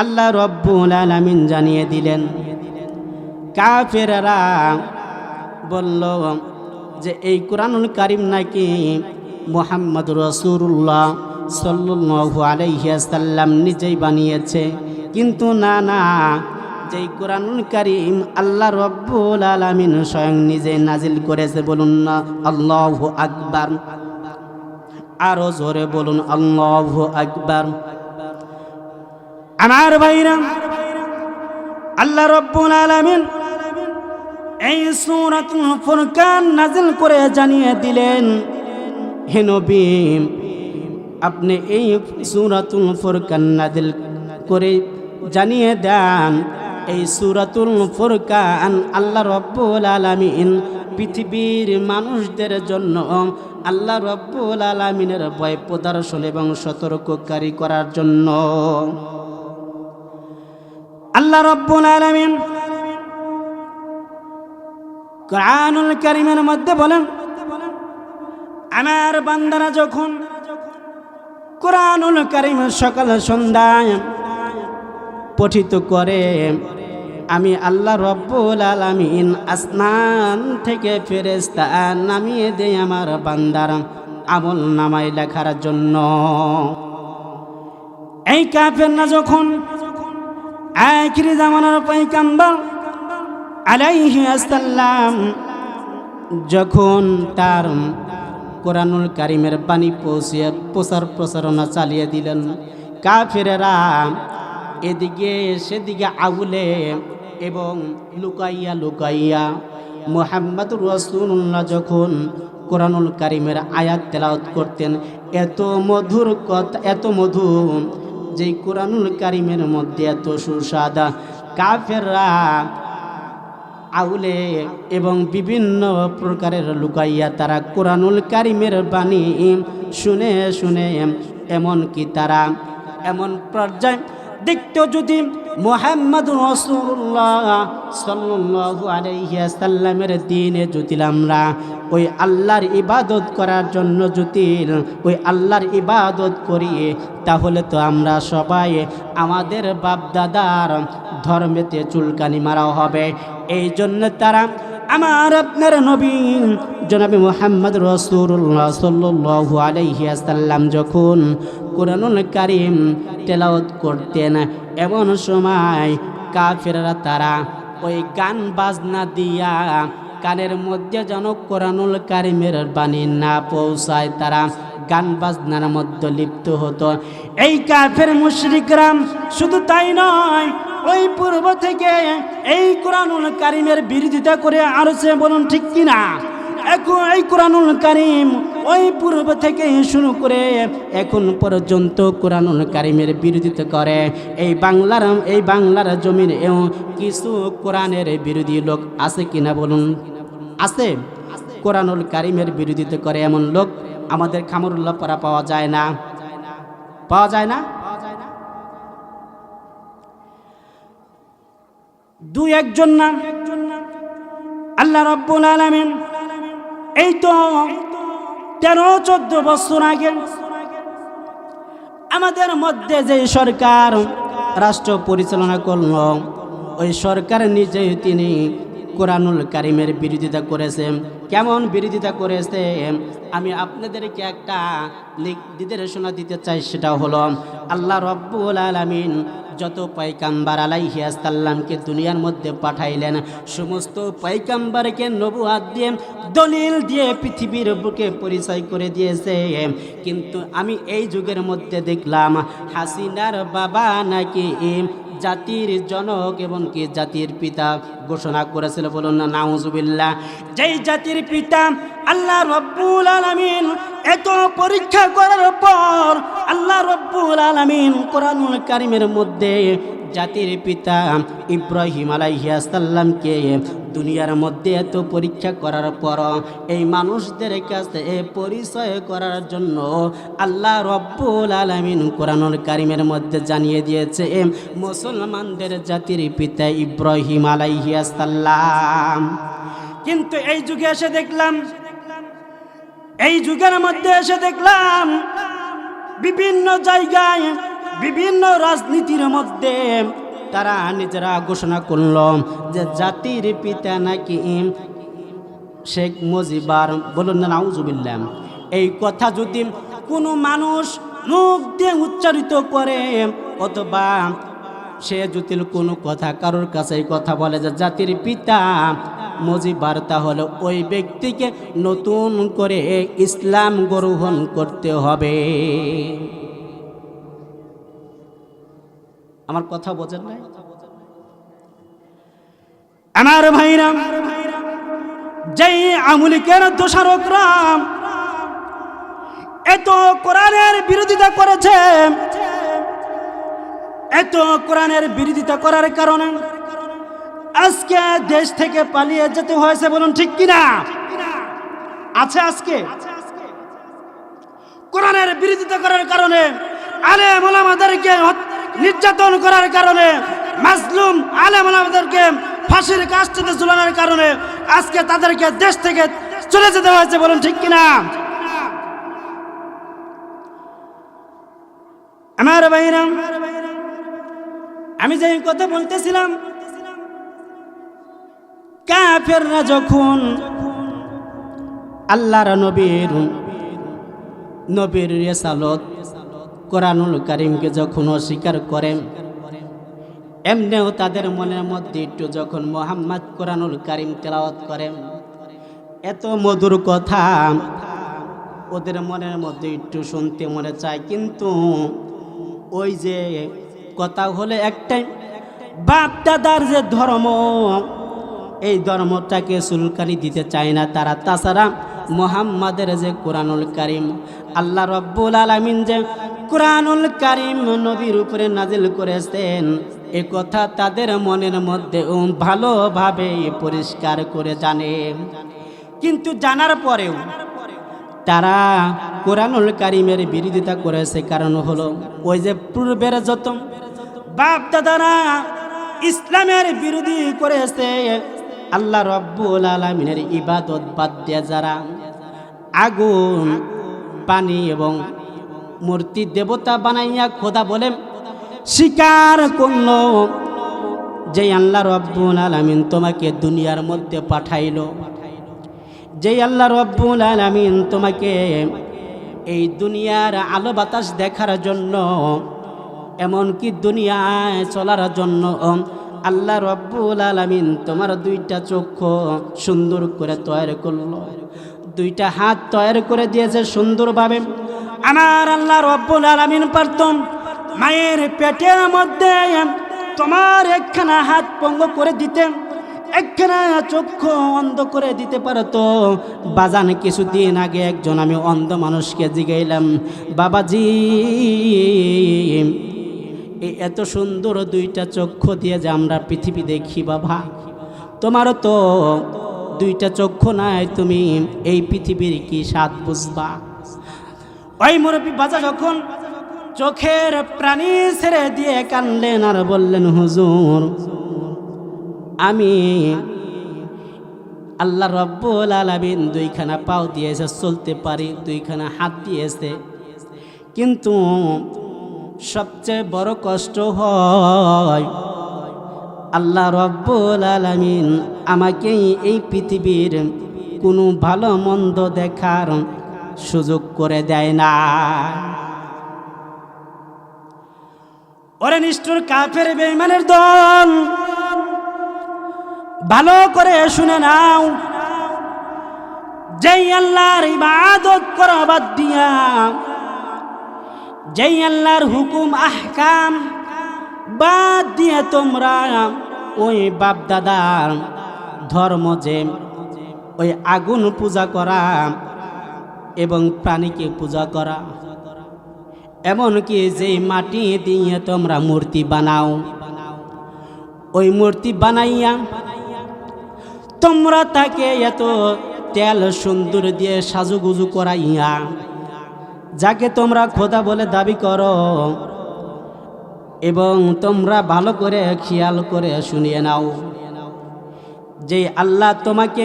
আল্লাহ রাব্বুল আলামিন জানিয়ে দিলেন, কাফেররা বলল যে এই কোরআনুল কারীম নাকি মুহাম্মদুর রাসূলুল্লাহ সাল্লাল্লাহু আলাইহি ওয়াসাল্লাম নিজেই বানিয়েছে, কিন্তু না না, যেই কোরআনুল কারীম আল্লাহ রাব্বুল আলামিন স্বয়ং নিজে নাযিল করেছে। বলুন না আল্লাহু আকবার। আরো জোরে বলুন আল্লাহু আকবার। আমার ভাইরা, আল্লাহ রাব্বুল আলামিন এই সূরাতুল ফুরকান নাযিল করে জানিয়ে দিলেন, হে নবী, আপনি এই সূরাতুল ফুরকান নাযিল করে জানিয়ে দেন, এই সূরাতুল ফুরকান আল্লাহ রাব্বুল আলামিন পৃথিবীর মানুষদের জন্য আল্লাহ রাব্বুল আলামিনের ভয় প্রদর্শন এবং সতর্ককারী করার জন্য। আল্লাহ রাব্বুল আলামিন কোরআনুল কারীমের মধ্যে বলেন, আমার বান্দারা যখন কোরআনুল কারীম সকাল সন্ধ্যায় পঠিত করে, আমি আল্লাহ রব্বুল আলামিন আসমান থেকে ফেরেশতা নামিয়ে দেই আমার বান্দার আমল নামায় লেখার জন্য। এই কাফেররা যখন আখিরি জামানার পয়গম্বর আলাইহি আসসালাম যখন তার কোরআনুল কারীমের বাণী প্রচার প্রচারণা চালিয়ে দিলেন, কাফেরেরা এদিকে সেদিকে আগুলে এবং লুকাইয়া লুকাইয়া মুহাম্মদুর রাসূলুল্লাহ যখন কোরআনুল কারীমের আয়াত তেলাওয়াত করতেন, এত মধুর কথা, এত মধু, যেই কোরআনুল কারীমের মধ্যে এত সুস্বাদা, কাফেররা আউলে এবং বিভিন্ন প্রকারের লুকাইয়া তারা কোরআনুল কারীমের বাণী শুনে শুনে এমনকি তারা এমন পর্যায়ে দেখতো, যদি মুহাম্মদুর রাসূলুল্লাহ সাল্লাল্লাহু আলাইহি ওয়াসাল্লামের দ্বীনে যদি আমরা ওই আল্লাহর ইবাদত করার জন্য যদি ওই আল্লাহর ইবাদত করি, তাহলে তো আমরা সবাই আমাদের বাপদাদার ধর্মেতে চুলকানি মারা হবে। এই জন্য তারা আমার আপনার নবী জনাবে মুহাম্মদ রাসূলুল্লাহ সাল্লাল্লাহু আলাইহি ওয়াসাল্লাম যখন কোরআনুল কারীম তেলাওয়াত করতেন, এমন সময় কাফেররা তারা ওই গান বাজনা দিয়া কানের মধ্যে যেন কোরআনুল কারীমের বাণী না পৌঁছায়, তারা গান বাজনার মধ্যে লিপ্ত হতো। এই কাফের মুশরিকরা শুধু তাই নয়, ওই পূর্ব থেকে এই কোরআনুল কারীমের বিরোধিতা করে আসছে, বলুন ঠিক কিনা? এখন এই কোরআনুল কারীম ওই পূর্ব থেকে শুরু করে এখন পর্যন্ত কোরআনুল কারীমের বিরোধিতা করে। এই বাংলার জমিনেও কিছু কোরআনের বিরোধী লোক আছে কিনা বলুন? আছে। কোরআনুল কারীমের বিরোধিতা করে এমন লোক আমাদের খামরুল্লাহ পাড়া পাওয়া যায় না, পাওয়া যায় না। দুই একজন না, আল্লাহ রাব্বুল আলামিন এই তো 13-14 বছর আগে আমাদের মধ্যে যে সরকার রাষ্ট্র পরিচালনা করল, ওই সরকার নিজেই তিনি কোরআনুল কারীমের বিরোধিতা করেছে। কেমন বিরোধিতা করেছে আমি আপনাদেরকে একটা নির্দেশনা দিতে চাই, সেটা হলো আল্লাহ রাব্বুল আলামিন যত পয়গম্বর আলাইহিস সালামকে দুনিয়ার মধ্যে পাঠাইলেন, সমস্ত পয়গম্বরকে নবুয়ত দিয়ে দলিল দিয়ে পৃথিবীর বুকে পরিচয় করে দিয়েছে। কিন্তু আমি এই যুগের মধ্যে দেখলাম হাসিনার বাবা নাকি জাতির জনক এবং কি জাতির পিতা ঘোষণা করেছিল, বলুন না নাউজুবিল্লাহ। যেই জাতির পিতা আল্লাহ রাব্বুল আলামিন এত পরীক্ষা করার পর আল্লাহ রাব্বুল আলামিন কোরআনুল কারীমের মধ্যে জাতির পিতা ইব্রাহিম আলাইহিস সালামকে দুনিয়ার মধ্যে এত পরীক্ষা করার পর এই মানুষদের কাছে পরিচয় করার জন্য আল্লাহ রাব্বুল আলামিন কোরআনুল কারীমের মধ্যে জানিয়ে দিয়েছে মুসলমানদের জাতির পিতা ইব্রাহিম আলাইহিস সালাম। কিন্তু এই যুগে এসে দেখলাম, এই যুগের মধ্যে এসে দেখলাম বিভিন্ন জায়গায় বিভিন্ন রাজনীতির মধ্যে তারা নিজেরা ঘোষণা করল যে জাতির পিতা নাকি শেখ মুজিবুর, বলুন না নাউজুবিল্লাহ। এই কথা যদি কোনো মানুষ মুখ দিয়ে উচ্চারিত করে অথবা সে যদি কোনো কথা কারোর কাছে এই কথা বলে যে জাতির পিতা মুজিবুর, তাহলে ওই ব্যক্তিকে নতুন করে ইসলাম গ্রহণ করতে হবে। আমার কথা বোঝেন না আমার ভাইরা? যেই আমলিকের দোষারোপরা এত কোরআনের বিরোধিতা করেছে, এত কোরআনের বিরোধিতা করার কারণে আজকে দেশ থেকে পালিয়ে যেতে হয়েছে, বলুন ঠিক কিনা? আছে আজকে কোরআনের বিরোধিতা করার কারণে, আলেম ওলামাদেরকে নির্যাতন করার কারণে, মাজলুম আলেম ওলামাদেরকে ফাঁসির কাস্টে ঝুলানোর কারণে আজকে তাদেরকে দেশ থেকে চলে যেতে হয়েছে, বলুন ঠিক কিনা? আমার ভাইরা, আমি যে কথা বলতেছিলাম, কাফেররা যখন আল্লাহর নবীর রিসালত কোরআনুল কারীমকে যখন অস্বীকার করেন, এমনিও তাদের মনের মধ্যে একটু যখন মুহাম্মদ কোরআনুল কারীম তেলাওয়াত করেন, এত মধুর কথা ওদের মনের মধ্যে একটু শুনতে মনে চায়। কিন্তু ওই যে কথা হলে একটাই, বাপ দাদার যে ধর্ম, এই ধর্মটাকে চুলকানি দিতে চায় না তারা। তাছাড়া মুহাম্মাদের যে কোরআনুল কারীম, আল্লাহ রাব্বুল আলামিন যে কোরআনুল কারীম নবীর উপরে নাজিল করেছেন, এ কথা তাদের মনের মধ্যে ভালোভাবে পরিষ্কার করে জানে। কিন্তু জানার পরেও তারা কোরআনুল কারীমের বিরোধিতা করেছে। কারণ হলো ওই যে পূর্বের যত বাপ দাদারা ইসলামের বিরোধী করেছে, আল্লাহ রাব্বুল আলামিনের ইবাদত বাদ দিয়ে যারা আগুন, পানি এবং মূর্তি দেবতা বানাইয়া খোদা বলে স্বীকার করল, যে আল্লাহ রাব্বুল আলামিন তোমাকে দুনিয়ার মধ্যে পাঠাইলো, যে আল্লাহ রাব্বুল আলামিন তোমাকে এই দুনিয়ার আলো বাতাস দেখার জন্য, এমনকি দুনিয়ায় চলার জন্য আল্লাহ রাব্বুল আলামিন তোমার দুইটা চক্ষু সুন্দর করে তৈরি করলো, দুইটা হাত তৈরি করে দিয়েছে সুন্দরভাবে। আমার আল্লাহ রাব্বুল আলামিন পারতাম মায়ের পেটের মধ্যে তোমার একখানা হাত পঙ্গ করে দিতে, একখানা চক্ষু অন্ধ করে দিতে পারতো। বাজান, কিছুদিন আগে একজন আমি অন্ধ মানুষকে জিগাইলাম, বাবাজি এত সুন্দর দুইটা চক্ষু দিয়ে যে আমরা পৃথিবী দেখি, বাবা তোমারও তো দুইটা চক্ষু নাই, তুমি এই পৃথিবীর কি স্বাদ বুঝবা? ওই মুরব্বী বাজা যখন চোখের প্রাণী ছেড়ে দিয়ে কানলেন আর বললেন, হুজুর আমি আল্লাহ রাব্বুল আলামিন দুইখানা পাও দিয়েছে, চলতে পারি, দুইখানা হাত দিয়েছে, কিন্তু সবচেয়ে বড় কষ্ট হয় আল্লাহ রাব্বুল আলামিন আমাকে এই পৃথিবীর কোনো ভালো মন্দ দেখার সুযোগ করে দেয় না। ওরে নিষ্ঠুর কাফের বেঈমানের দল, ভালো করে শুনে নাও, যেই আল্লাহর ইবাদত করা বাদ দিয়া, যেই আল্লাহর হুকুম আহকাম বাদ দিয়ে তোমরা ওই বাপ দাদার ধর্ম, যে ওই আগুন পূজা করা এবং প্রাণীকে পূজা করা, এমনকি যেই মাটি দিয়ে তোমরা মূর্তি বানাও, ওই মূর্তি বানাইয়া তোমরা তাকে এত তেল সুন্দর দিয়ে সাজুগুজু করাইয়া যাকে তোমরা খোদা বলে দাবি করো, এবং তোমরা ভালো করে খেয়াল করে শুনিয়ে নাও, যে আল্লাহ তোমাকে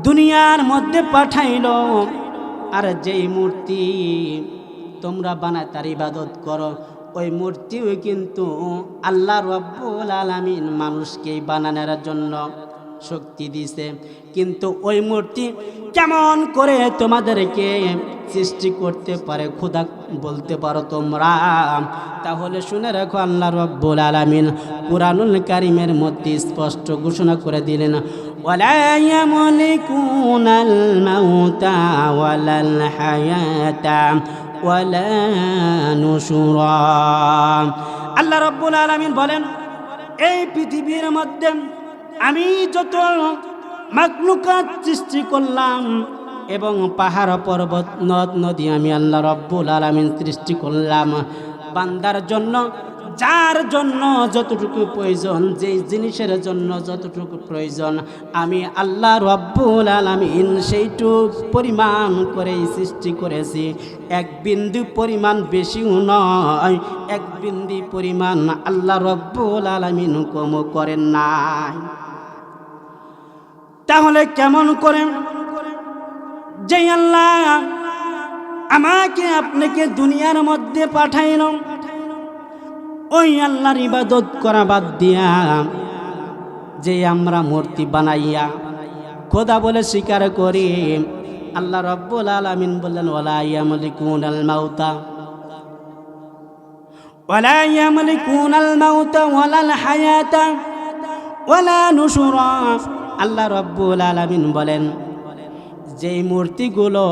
দুনিয়ার মধ্যে পাঠাইলো, আর যেই মূর্তি তোমরা বানায় তার ইবাদত করো, ওই মূর্তিও কিন্তু আল্লাহ রাব্বুল আলামিন মানুষকে বানানোর জন্য শক্তি দিছে। কিন্তু ওই মূর্তি কেমন করে তোমাদেরকে সৃষ্টি করতে পারে খোদা বলতে পারো তোমরা? তাহলে শুনে রাখো, আল্লাহ রাব্বুল আলামিন কুরআনুল কারীমের মধ্যে স্পষ্ট ঘোষণা করে দিলেন, ওয়ালা ইয়ামলিকুনাল মাউতা ওয়ালাল হায়াতা ওয়ালা নুশুরা। আল্লাহ রাব্বুল আলামিন বলেন, এই পৃথিবীর মধ্যে আমি যত মাখলুকাত সৃষ্টি করলাম, এবং পাহাড় পর্বত নদ নদী আমি আল্লাহ রাব্বুল আলামিন সৃষ্টি করলাম বান্দার জন্য, যার জন্য যতটুকু প্রয়োজন, যে জিনিসের জন্য যতটুকু প্রয়োজন, আমি আল্লাহ রাব্বুল আলামিন সেইটুক পরিমাণ করেই সৃষ্টি করেছি। এক বিন্দু পরিমাণ বেশিও নয়, এক বিন্দু পরিমাণ আল্লাহ রাব্বুল আলামিন কম করেন নাই। তাহলে কেমন করে যে আল্লাহ আমাকে আপনাকে দুনিয়ার মধ্যে পাঠাইল ওই আল্লাহর ইবাদত করা বাদ দিয়া যে আমরা মূর্তি বানাইয়া খোদা বলে স্বীকার করি। আল্লাহ রাব্বুল আলামিন বললেন ওয়ালা ইয়ামলিকুনাল মাউতা ওয়ালা ইয়ামলিকুনাল মাউতা ওয়ালাল হায়াতা ওয়ালা নুশুরা। আল্লাহ রাব্বুল আলামিন বলেন যেই মূর্তিগুলো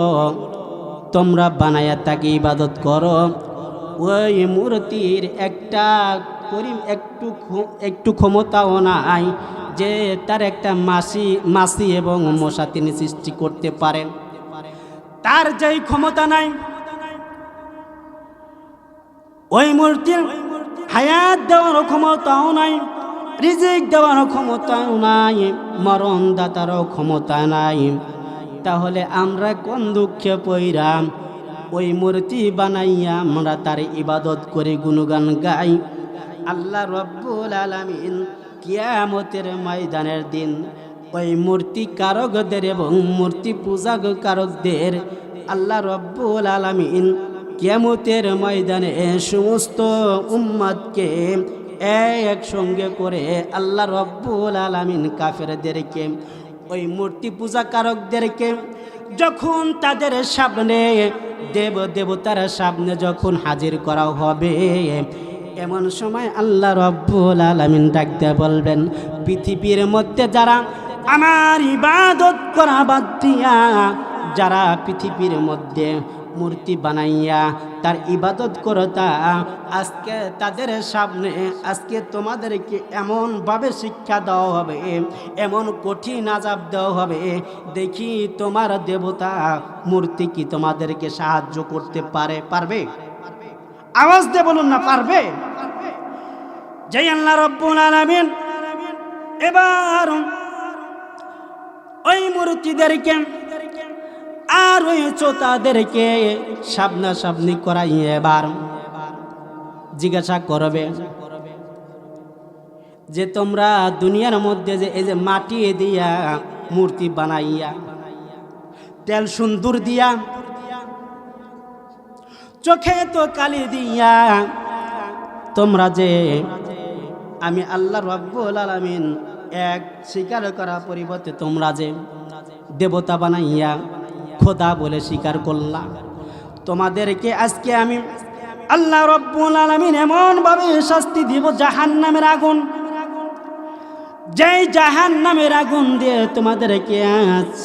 তোমরা বানায়া তাকে ইবাদত করো ওই মূর্তির একটু ক্ষমতাও নাই যে তার একটা মাছি এবং মশা তিনি সৃষ্টি করতে পারেন। তার যেই ক্ষমতা নাই, ওই মূর্তির হায়াত দেওয়ার ক্ষমতাও নাই, রিজিক দেওয়ার ক্ষমতাও নাই, মরণ দাতারও ক্ষমতা নাই। তাহলে আমরা কোন দুঃখে পইরাম ওই মূর্তি বানাইয়া আমরা তার ইবাদত করে গুণগান গাই। আল্লাহ রাব্বুল আলামিন কিয়ামতের ময়দানের দিন ওই মূর্তি কারকদের এবং মূর্তি পূজাকারকদের আল্লাহ রাব্বুল আলামিন কিয়ামতের ময়দানে সমস্ত উম্মতকে একসঙ্গে করে আল্লাহ রাব্বুল আলামিন কাফেরদেরকে ওই মূর্তি পূজাকারকদেরকে যখন তাদের সামনে দেবতার সামনে যখন হাজির করা হবে, এমন সময় আল্লাহ রাব্বুল আলামিন ডাকতে বলবেন পৃথিবীর মধ্যে যারা আমার ইবাদত করা বাদ দিয়া যারা পৃথিবীর মধ্যে মূর্তি বানাইয়া তার ইবাদত করতা, আজকে তাদের সামনে আজকে তোমাদেরকে এমনভাবে শিক্ষা দেওয়া হবে, এমন কঠিন আযাব দেওয়া হবে, দেখি তোমার দেবতা মূর্তি কি তোমাদেরকে সাহায্য করতে পারবে? আওয়াজ দিয়ে বলুন না, পারবে? যেই আল্লাহ রাব্বুল আলামিন এবার ওই মূর্তিদেরকে আর ওই চোতাদেরকে সামনাসামনি করাইয়ে এবার জিজ্ঞাসা করবে যে তোমরা দুনিয়ার মধ্যে যে এই যে মাটি দিয়া মূর্তি বানাইয়া তেল সুন্দর দিয়া চোখে তো কালি দিয়া তোমরা যে আমি আল্লাহ রাব্বুল আলামিন এক স্বীকার করা পরিবর্তে তোমরা যে দেবতা বানাইয়া খোদা বলে স্বীকার করলা, তোমাদেরকে আজকে আমি আল্লাহ রাব্বুল আলামিন এমন ভাবে শাস্তি দিব জাহান্নামের আগুন, যেই জাহান্নামের আগুন দিয়ে তোমাদেরকে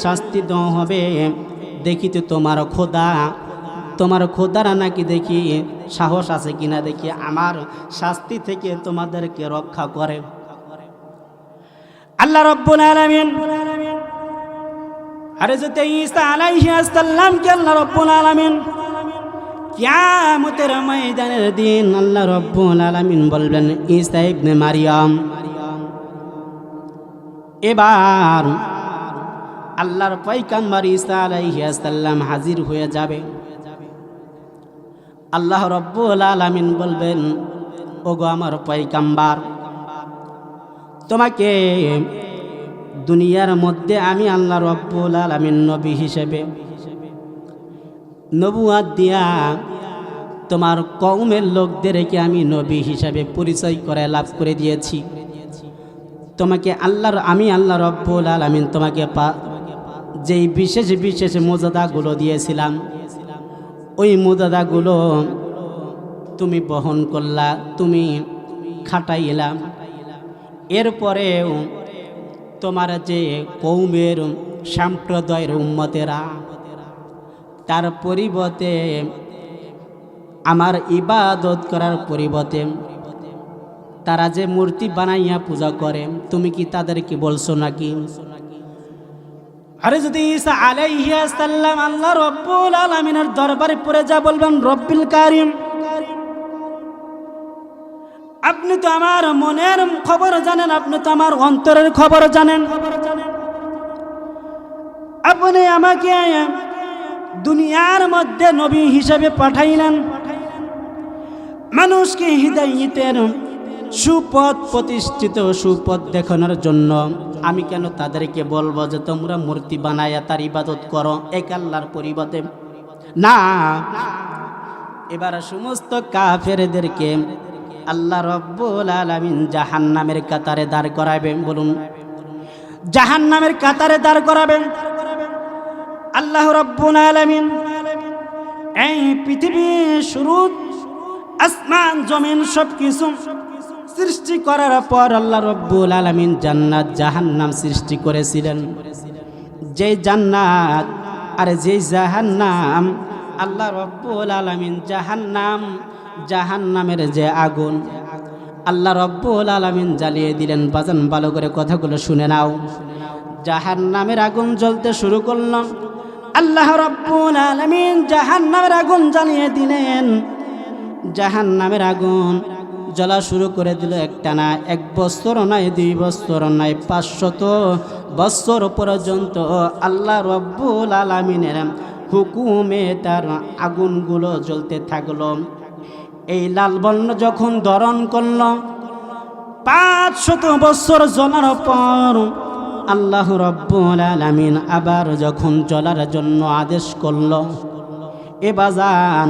শাস্তি দেওয়া হবে। দেখি তো তোমার খোদারা নাকি দেখি সাহস আছে কিনা, দেখি আমার শাস্তি থেকে তোমাদেরকে রক্ষা করে। আল্লাহ রাব্বুল আলামিন হযরত ঈসা আলাইহিস সালামকে আল্লাহ রাব্বুল আলামিন কিয়ামতের ময়দানের দিন আল্লাহ রাব্বুল আলামিন বলবেন ঈসা ইবনে মারইয়াম, এবার আল্লাহর পয়গম্বর ঈসা আলাইহিস সালাম হাজির হয়ে যাবে। আল্লাহ রাব্বুল আলামিন বলবেন ওগো আমার পয়গম্বর, তোমাকে দুনিয়ার মধ্যে আমি আল্লাহ রাব্বুল আলামিন নবী হিসেবে নবুয়াত দিয়া তোমার কওমের লোকদেরকে আমি নবী হিসেবে পরিচয় করে লাভ করে দিয়েছি। তোমাকে আমি আল্লাহ রাব্বুল আলামিন তোমাকে যেই বিশেষ বিশেষ মর্যাদাগুলো দিয়েছিলাম ওই মর্যাদাগুলো তুমি বহন করলা, তুমি খাটাইলা। এরপরেও তোমার যে কওমের সম্প্রদায়ের উম্মতেরা তার পরিবর্তে আমার ইবাদত করার পরিবর্তে তারা যে মূর্তি বানাইয়া পূজা করে, তুমি কি তাদেরকে বলছো নাকি? আরে যদি ঈসা আলাইহিস সালাম আল্লাহ রাব্বুল আলামিনের দরবারে পড়ে যা বলবেন রব্বিল কারীম, আপনি তো আমার মনের খবর জানেন, আপনি তো আমার অন্তরের খবর জানেন, আপনি আমাকে দুনিয়ার মধ্যে নবী হিসেবে পাঠাইলেন মানুষকে হিদায়াতের সুপথ প্রতিষ্ঠিত সুপথ দেখানোর জন্য। আমি কেন তাদেরকে বলবো যে তোমরা মূর্তি বানায়া তার ইবাদত করো এক আল্লাহর পরিবর্তে? না, এবার সমস্ত কাফেরদেরকে আল্লাহ রব্বুল আলামিন জাহান্নামের কাতারে দাঁড় করাবেন। বলুন, জাহান্নামের কাতারে দাঁড় করাবেন আল্লাহ রব্বুল আলামিন। এই পৃথিবীর শুরু, আসমান জমিন সবকিছু সৃষ্টি করার পর আল্লাহ রব্বুল আলামিন জান্নাত জাহান্নাম সৃষ্টি করেছিলেন। যে জান্নাত আর যে জাহান্নাম, আল্লাহ রব্বুল আলামিন জাহান্নামের যে আগুন আল্লাহ রব্বুল আলামিন জ্বালিয়ে দিলেন। বাজান, ভালো করে কথাগুলো শুনে নাও। জাহান্নামের আগুন জ্বলতে শুরু করল, আল্লাহ রব্বুল আলামিন জাহান্নামের আগুন জ্বালিয়ে দিলেন। জাহান্নামের আগুন জ্বলা শুরু করে দিল। একটানা 1 বছর নয়, 2 বছর নয়, 500 বছর পর্যন্ত আল্লাহ রব্বুল আলামিনের হুকুমে তার আগুনগুলো জ্বলতে থাকলো। এই লাল বর্ণ যখন ধারণ করল, 500 বছর জ্বলার পর আল্লাহ রব্বুল আলামিন আবার যখন জ্বলার জন্য আদেশ করল, এ বাজান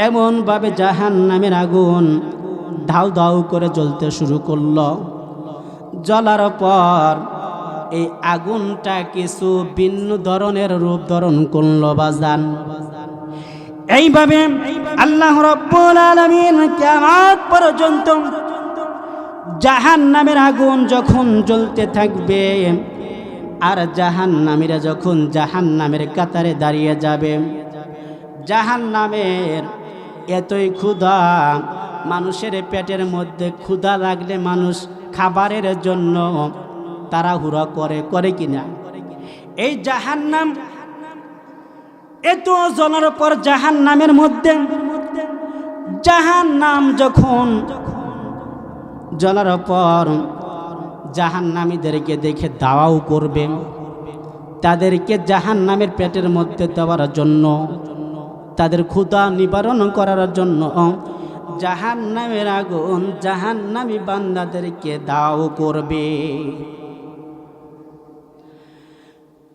এমনভাবে জাহান্নামের আগুন ধাউ ধাউ করে জ্বলতে শুরু করল। জ্বলার পর এই আগুনটা কিছু ভিন্ন ধরনের রূপ ধারণ করল বাজান। এইভাবে আল্লাহ রব্বুল আলামিন কিয়ামত পর্যন্ত জাহান্নামের আগুন যখন জ্বলতে থাকবে, আর জাহান্নামীরা যখন জাহান্নামের কাতারে দাঁড়িয়ে যাবে, জাহান্নামের এতই ক্ষুধা, মানুষের পেটের মধ্যে ক্ষুধা লাগলে মানুষ খাবারের জন্য তাড়াহুড়া করে কিনা? এই জাহান্নাম এত জ্বলার পর জাহান্নামের মধ্যে, জাহান্নাম যখন জ্বলার পর জাহান্নামীদেরকে দেখে দাওয়াও করবে, তাদেরকে জাহান্নামের পেটের মধ্যে দেওয়ার জন্য, তাদের ক্ষুধা নিবারণ করার জন্য জাহান্নামের আগুন জাহান্নামী বান্দাদেরকে দাও করবে।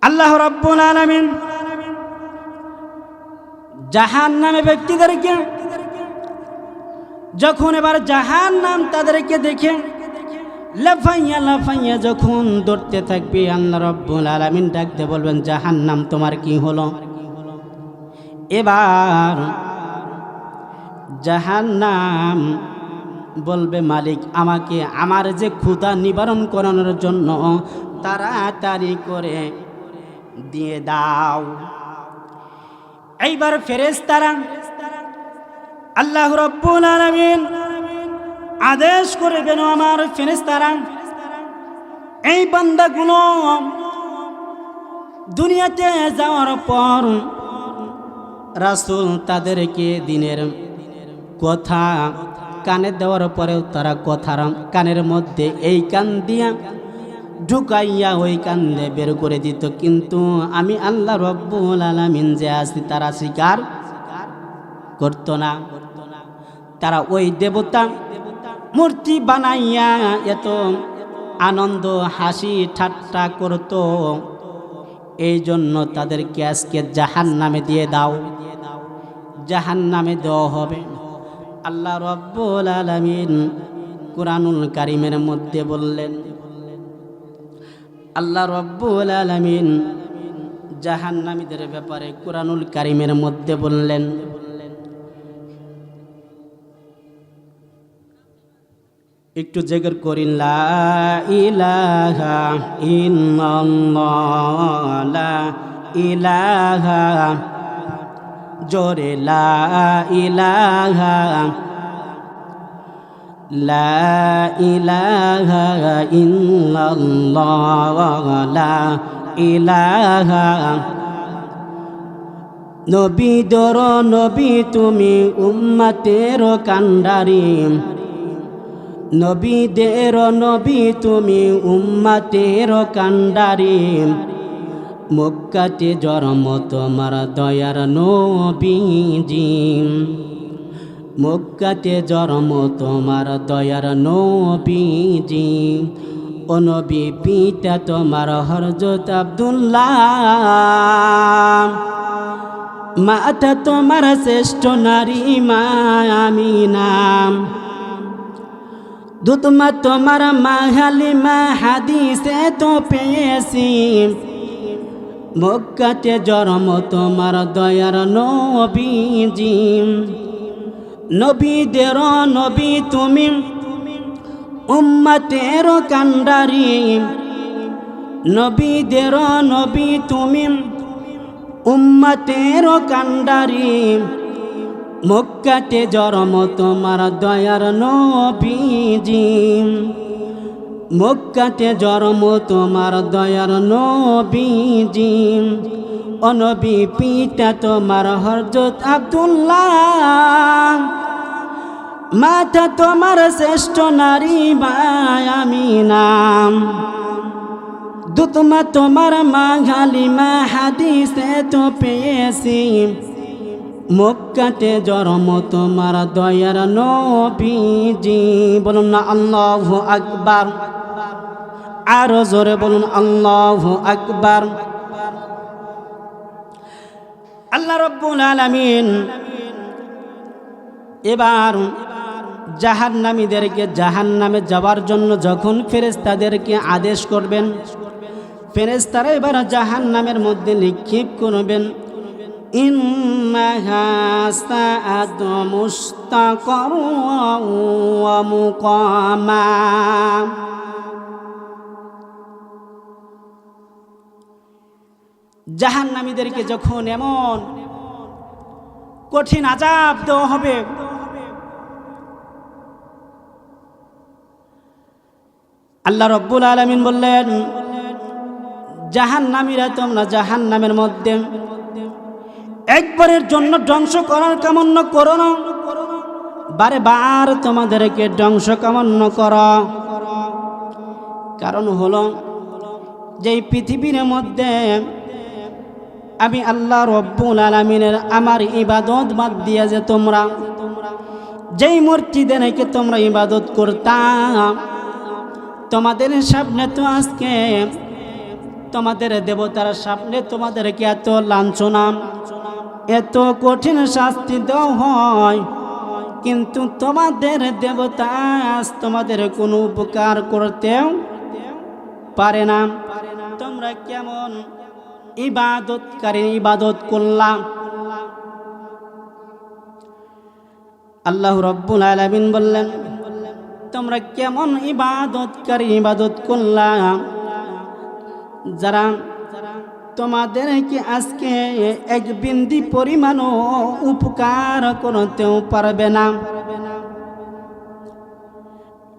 আল্লাহ রাব্বুল আলামিন জাহান্নামী ব্যক্তিদেরকে যখন এবার জাহান্নাম তাদেরকে দেখে লাফাইয়া লাফাইয়া যখন দৌড়তে থাকবে, আল্লাহ রাব্বুল আলামিন ডাকতে বলবেন, জাহান্নাম তোমার কি হলো? এবার জাহান্নাম বলবে, মালিক আমাকে আমার যে ক্ষুধা নিবারণ করানোর জন্য তাড়াতাড়ি করে দিয়ে দাও। এইবার ফেরেশতারা আল্লাহ রাব্বুল আলামিন আদেশ করবেন, আমার ফেরেশতারা এই বান্দাগুলো দুনিয়াতে যাওয়ার পর রাসূল তাদেরকে দিনের কথা কানে দেওয়ার পরেও তারা কথার কানের মধ্যে এই কান দিয়া ঢুকাইয়া ওই কান দিয়ে বের করে দিত, কিন্তু আমি আল্লাহ রাব্বুল আলামিন যে আছি তারা স্বীকার করত না। তারা ওই দেবতা মূর্তি বানাইয়া এত আনন্দ হাসি ঠাট্টা করত, এই জন্য তাদেরকে আজকে জাহান্নামে দিয়ে দাও, জাহান্নামে দেওয়া হবে। আল্লাহ রাব্বুল আলামিন কুরআনুল কারীমের মধ্যে বললেন, আল্লাহ রাব্বুল আলামিন জাহান্নামীদের ব্যাপারে কুরআনুল কারীমের মধ্যে বললেন, একটু জিকির করিন, লা ইলাহা ইল্লাল্লাহ, লা ইলাহা, জোরে লা ইলাহা, লা ইলাহা ইল্লাল্লাহ, লা ইলাহা। নবী দর নবী তুমি উম্মতের কান্ডারি, নবীদের নবী তুমি উম্মতের কান্ডারি, মক্কাতে জন্ম তোমার দয়ার নবীজি, মক্কাতে জন্ম তোমার দয়ার নবীজি। ও নবী পিতা তোমার হযরত আব্দুল্লাহ, মাতা তোমার শ্রেষ্ঠ নারী মা আমিনা, দুধমা তোমার মা হালিমা হাদিসে তো পেয়েছি, মক্কাতে জন্ম তোমার দয়ার নবীজি, নবীদের নবী তুমি উম্মতের কান্ডারি, নবীদের নবী তুমি উম্মতের কান্ডারি, মক্কাতে জন্ম তোমার দয়ার নবীজি, মক্কাতে জন্ম তোমার দয়ার নবীজি, ও নবী পিতা তোমার হযরত আব্দুল্লাহ, মাতা তোমার শ্রেষ্ঠ নারী মা আমিনা, দুধমা তোমার মা হালিমা হাদিসে তো পেয়েছি, মক্কাতে জন্ম তোমার দয়ার নবীজি। বলুন না আল্লাহু আকবার, আরো জোরে বলুন আল্লাহু আকবার। আল্লাহ রাব্বুল আলামিন এবার জাহান্নামীদেরকে জাহান্নামে যাওয়ার জন্য যখন ফেরেশতাদেরকে আদেশ করবেন, ফেরেশতারা এবার জাহান্নামের মধ্যে নিক্ষেপ করবেন। ইন্নাহা সাআত মুস্তাকার ওয়া মুকামা, জাহান্নামীদেরকে যখন এমন কঠিন আযাব দেওয়া হবে, আল্লাহ রাব্বুল আলামিন বললেন, জাহান্নামীরা তোমরা জাহান্নামের মধ্যে একবারের জন্য ধ্বংস করার কামনা করো না, বারে বার তোমাদেরকে ধ্বংস কামনা করো। কারণ হলো যে পৃথিবীর মধ্যে আমি আল্লাহ রাব্বুল আলামিনের আমার ইবাদত বাদ দিয়ে যে তোমরা যেই মূর্তিদেরকে তোমরা ইবাদত করতা, তোমাদের সামনে তো আজকে তোমাদের দেবতার সামনে তোমাদেরকে এত লাঞ্ছনা এত কঠিন শাস্তি দেওয়া হয়, কিন্তু তোমাদের দেবতা তোমাদের কোনো উপকার করতেও পারে না। তোমরা কেমন ইবাদতকারী ইবাদত করলাম। আল্লাহ রাব্বুল আলামিন বললেন, তোমরা কেমন ইবাদতকারী ইবাদত করলাম, যারা তোমাদেরকে আজকে এক বিন্দু পরিমাণও উপকার করতেও পারবে না।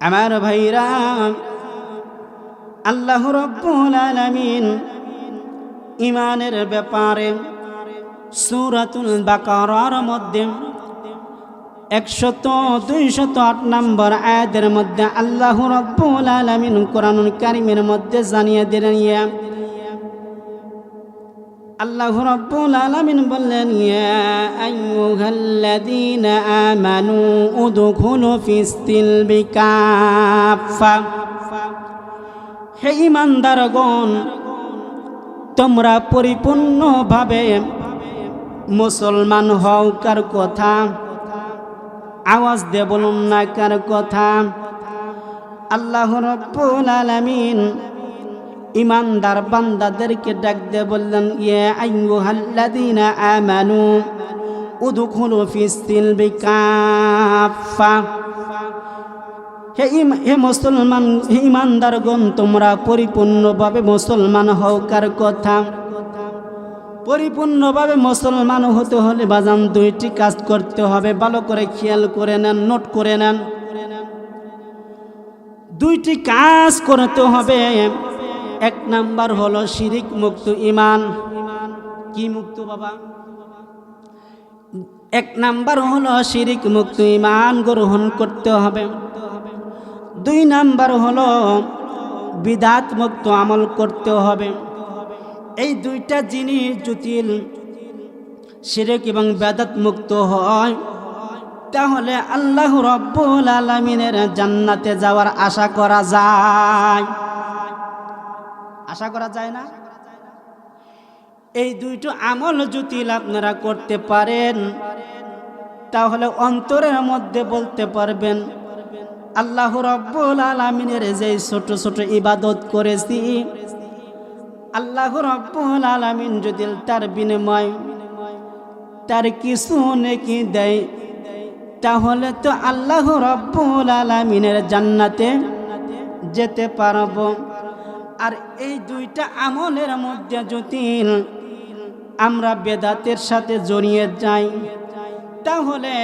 আমার ভাইরা, আল্লাহ রাব্বুল আলামিন ঈমানের ব্যাপারে সূরাতুল বাকারার মধ্যে 100-208 নম্বর আয়াতের মধ্যে আল্লাহ রাব্বুল আলামিন কোরআনুল কারীমের মধ্যে জানিয়ে দিলেন, আল্লাহ রাব্বুল আলামিন বললেন, ইয়া আইয়ুহাল্লাযীনা আমানু উদখুলু ফিস-সিলমি কাফা, হে ঈমানদারগণ তোমরা পরিপূর্ণভাবে মুসলমান হও। কার কথা? আওয়াজ দিয়ে বলুন না কার কথা? আল্লাহ রাব্বুল আলামিন ঈমানদার বান্দাদেরকে ডাক দিয়ে বললেন, ইয়া আইয়ুহাল্লাযীনা আমানু উদখুলু ফিস-সিলমি কাফা, হে মুসলমান হে ঈমানদারগণ তোমরা পরিপূর্ণভাবে মুসলমান হও। কার কথা? পরিপূর্ণভাবে মুসলমান হতে হলে বাজান দুইটি কাজ করতে হবে। ভালো করে খেয়াল করে নেন, নোট করে নেন। দুইটি কাজ করতে হবে। এক নাম্বার হলো শিরিক মুক্ত ঈমান। কি মুক্ত বাবা? এক নাম্বার হলো শিরিক মুক্ত ঈমান গ্রহণ করতে হবে। দুই নাম্বার হলো বিদআত মুক্ত আমল করতে হবে। এই দুইটা জিনিস যদি শিরক এবং বিদআত মুক্ত হয়, তাহলে আল্লাহ রাব্বুল আলামিনের জান্নাতে যাওয়ার আশা করা যায়। আশা করা যায় না? এই দুইটো আমল যদি আপনারা করতে পারেন তাহলে অন্তরের মধ্যে বলতে পারবেন আল্লাহ রাব্বুল আলামিনের যে ছোট ছোট ইবাদত করেছি, আল্লাহ রাব্বুল আলামিন যদি তার বিনিময় তার কিছু নেকি দেয় তাহলে তো আল্লাহ রাব্বুল আলামিনের জান্নাতে যেতে পারবো। আর এই দুইটা আমলের মধ্যে যদি আমরা বেদাতের সাথে জড়িয়ে যাই তাহলে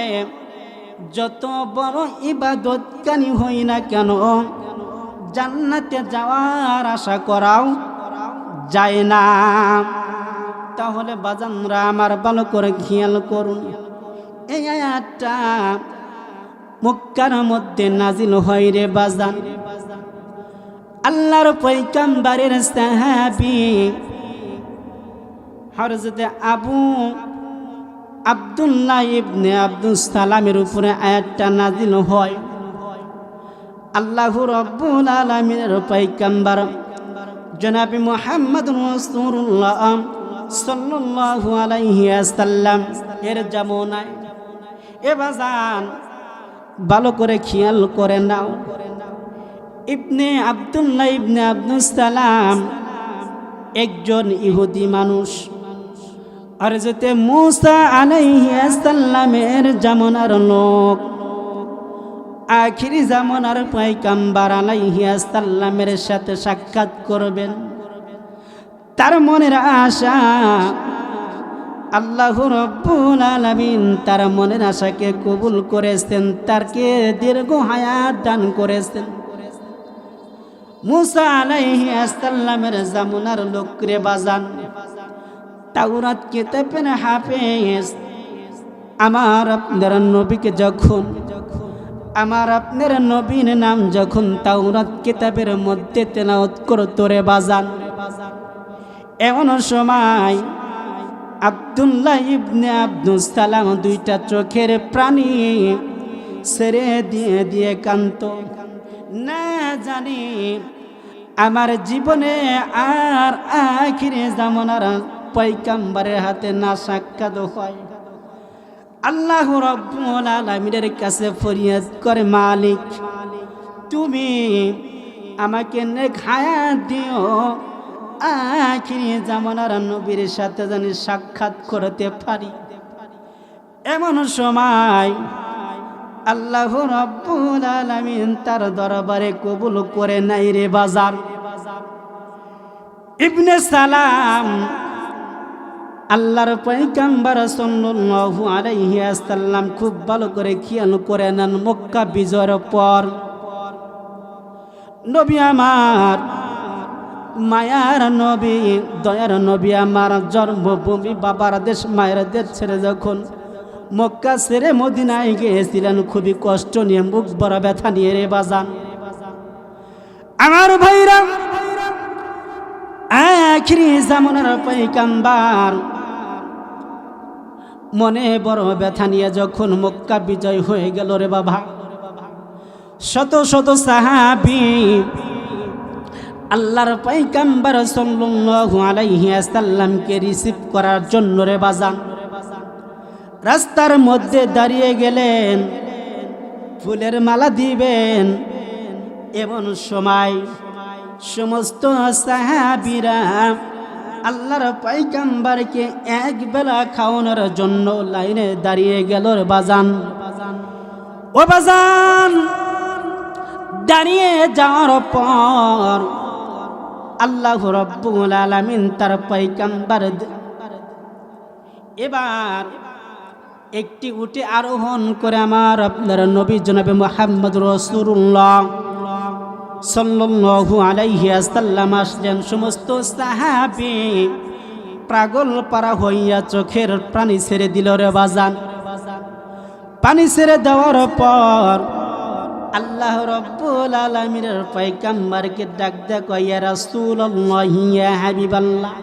যত বড় ইবাদতকারী হই না কেন জান্নাতে যাওয়ার আশা করাও যায় না। তাহলে বাজানরা আমার ভালো করে খেয়াল করুন, এই আয়াতটা মক্কার মধ্যে নাজিল হয় রে বাজান। আল্লাহর পয়গম্বরের সাহাবী হযরত আব্দুল্লাহ ইবনে আব্দুস সালামের উপরে আয়াতটা নাজিল হয়। আল্লাহ রাব্বুল আলামিনের পয়গম্বর জনাব মুহাম্মদুর রাসূলুল্লাহ সাল্লাল্লাহু আলাইহি ওয়াসাল্লাম এর জামানায় এ বাজান ভালো করে খেয়াল করে নাও, ইবনে আব্দুল্লাহ ইবনে আব্দুস সালাম একজন ইহুদি মানুষ। আর যেতে মুসা আলাইহিস সালামের জামানার লোক, আখিরি জামানার পয়গম্বর আলাইহিস সালামের সাথে সাক্ষাৎ করবেন। তার মনের আশা আল্লাহ রাব্বুল আলামিন তার মনের আশাকে কবুল করেছেন, তারকে দীর্ঘ হায়াত দান করেছেন। মুসা আলাইহিস সালামের জামানার লোক রে বাজান, তাওরাত কিতাবের হাফেজ আমার আপনার নবীকে যখন আমার আপনার নবীর নাম যখন তাওরাত কিতাবের মধ্যে তেলাওয়াত করত রে বাজান, এমন সময় আব্দুল্লাহ ইবনে আব্দুস সালাম দুইটা চোখের প্রাণী ছেড়ে দিয়ে দিয়ে কান্ত। না জানি আমার জীবনে আর আখিরে জামানার পয়গম্বরের হাতে না সাক্ষাৎ হয়। আল্লাহ রাব্বুল আলামিনের কাছে ফরিয়াদ করে, মালিক তুমি আমাকে নেক হায়াত দিও, আখিরি জামানার নবীর সাথে জানি সাক্ষাৎ করতে পারি। এমন সময় আল্লাহ রাব্বুল আলামিন তার দরবারে কবুল করে নাই রে বাজার। ইবনে সালাম আল্লাহর পয়গম্বর সাল্লাল্লাহু আলাইহি ওয়াসাল্লাম খুব ভালো করে খেয়াল করে নেন। মক্কা বিজয়ের পর নবী আমার, মায়ার নবী, দয়ার নবী আমার জন্মভূমি বাবার দেশ মায়ের দেশ ছেড়ে যখন মক্কা ছেড়ে মদিনায় গিয়েছিলেন, খুবই কষ্ট নিয়ে, মুখ বড় ব্যথা নিয়ে রে বাজান। আমার ভাইরা, আখিরি জামানার পয়গম্বর মনে বড় ব্যথা নিয়ে যখন মক্কা বিজয় হয়ে গেল রে বাবা, শত শত সাহাবী আল্লাহর পয়গম্বর সাল্লাল্লাহু আলাইহি ওয়াসাল্লামকে রিসিভ করার জন্য রে বাজান রাস্তার মধ্যে দাঁড়িয়ে গেলেন, ফুলের মালা দিবেন। এমন সময় সমস্ত সাহাবীরা আল্লাহর পয়গম্বরকে এক বেলা খাওয়ানোর জন্য লাইনে দাঁড়িয়ে গেল রে বাজান। ও বাজান, দাঁড়িয়ে যাওয়ার পর আল্লাহ রাব্বুল আলামিন তার পয়গম্বর এবার একটি উটে আরোহণ করে আমার আপনার নবী জনাবে মুহাম্মদ রাসূলুল্লাহ সাল্লাল্লাহু আলাইহি ওয়াসাল্লাম আসলেন। সমস্ত সাহাবী পাগল পারা হইয়া চোখের পানি ছেড়ে দিল রে বাজান। পানি ছেড়ে দেওয়ার পর আল্লাহ রাব্বুল আলামিনের পয়গম্বরকে ডাক দেয়া, ইয়া রাসূলুল্লাহ, ইয়া হাবিবাল্লাহ,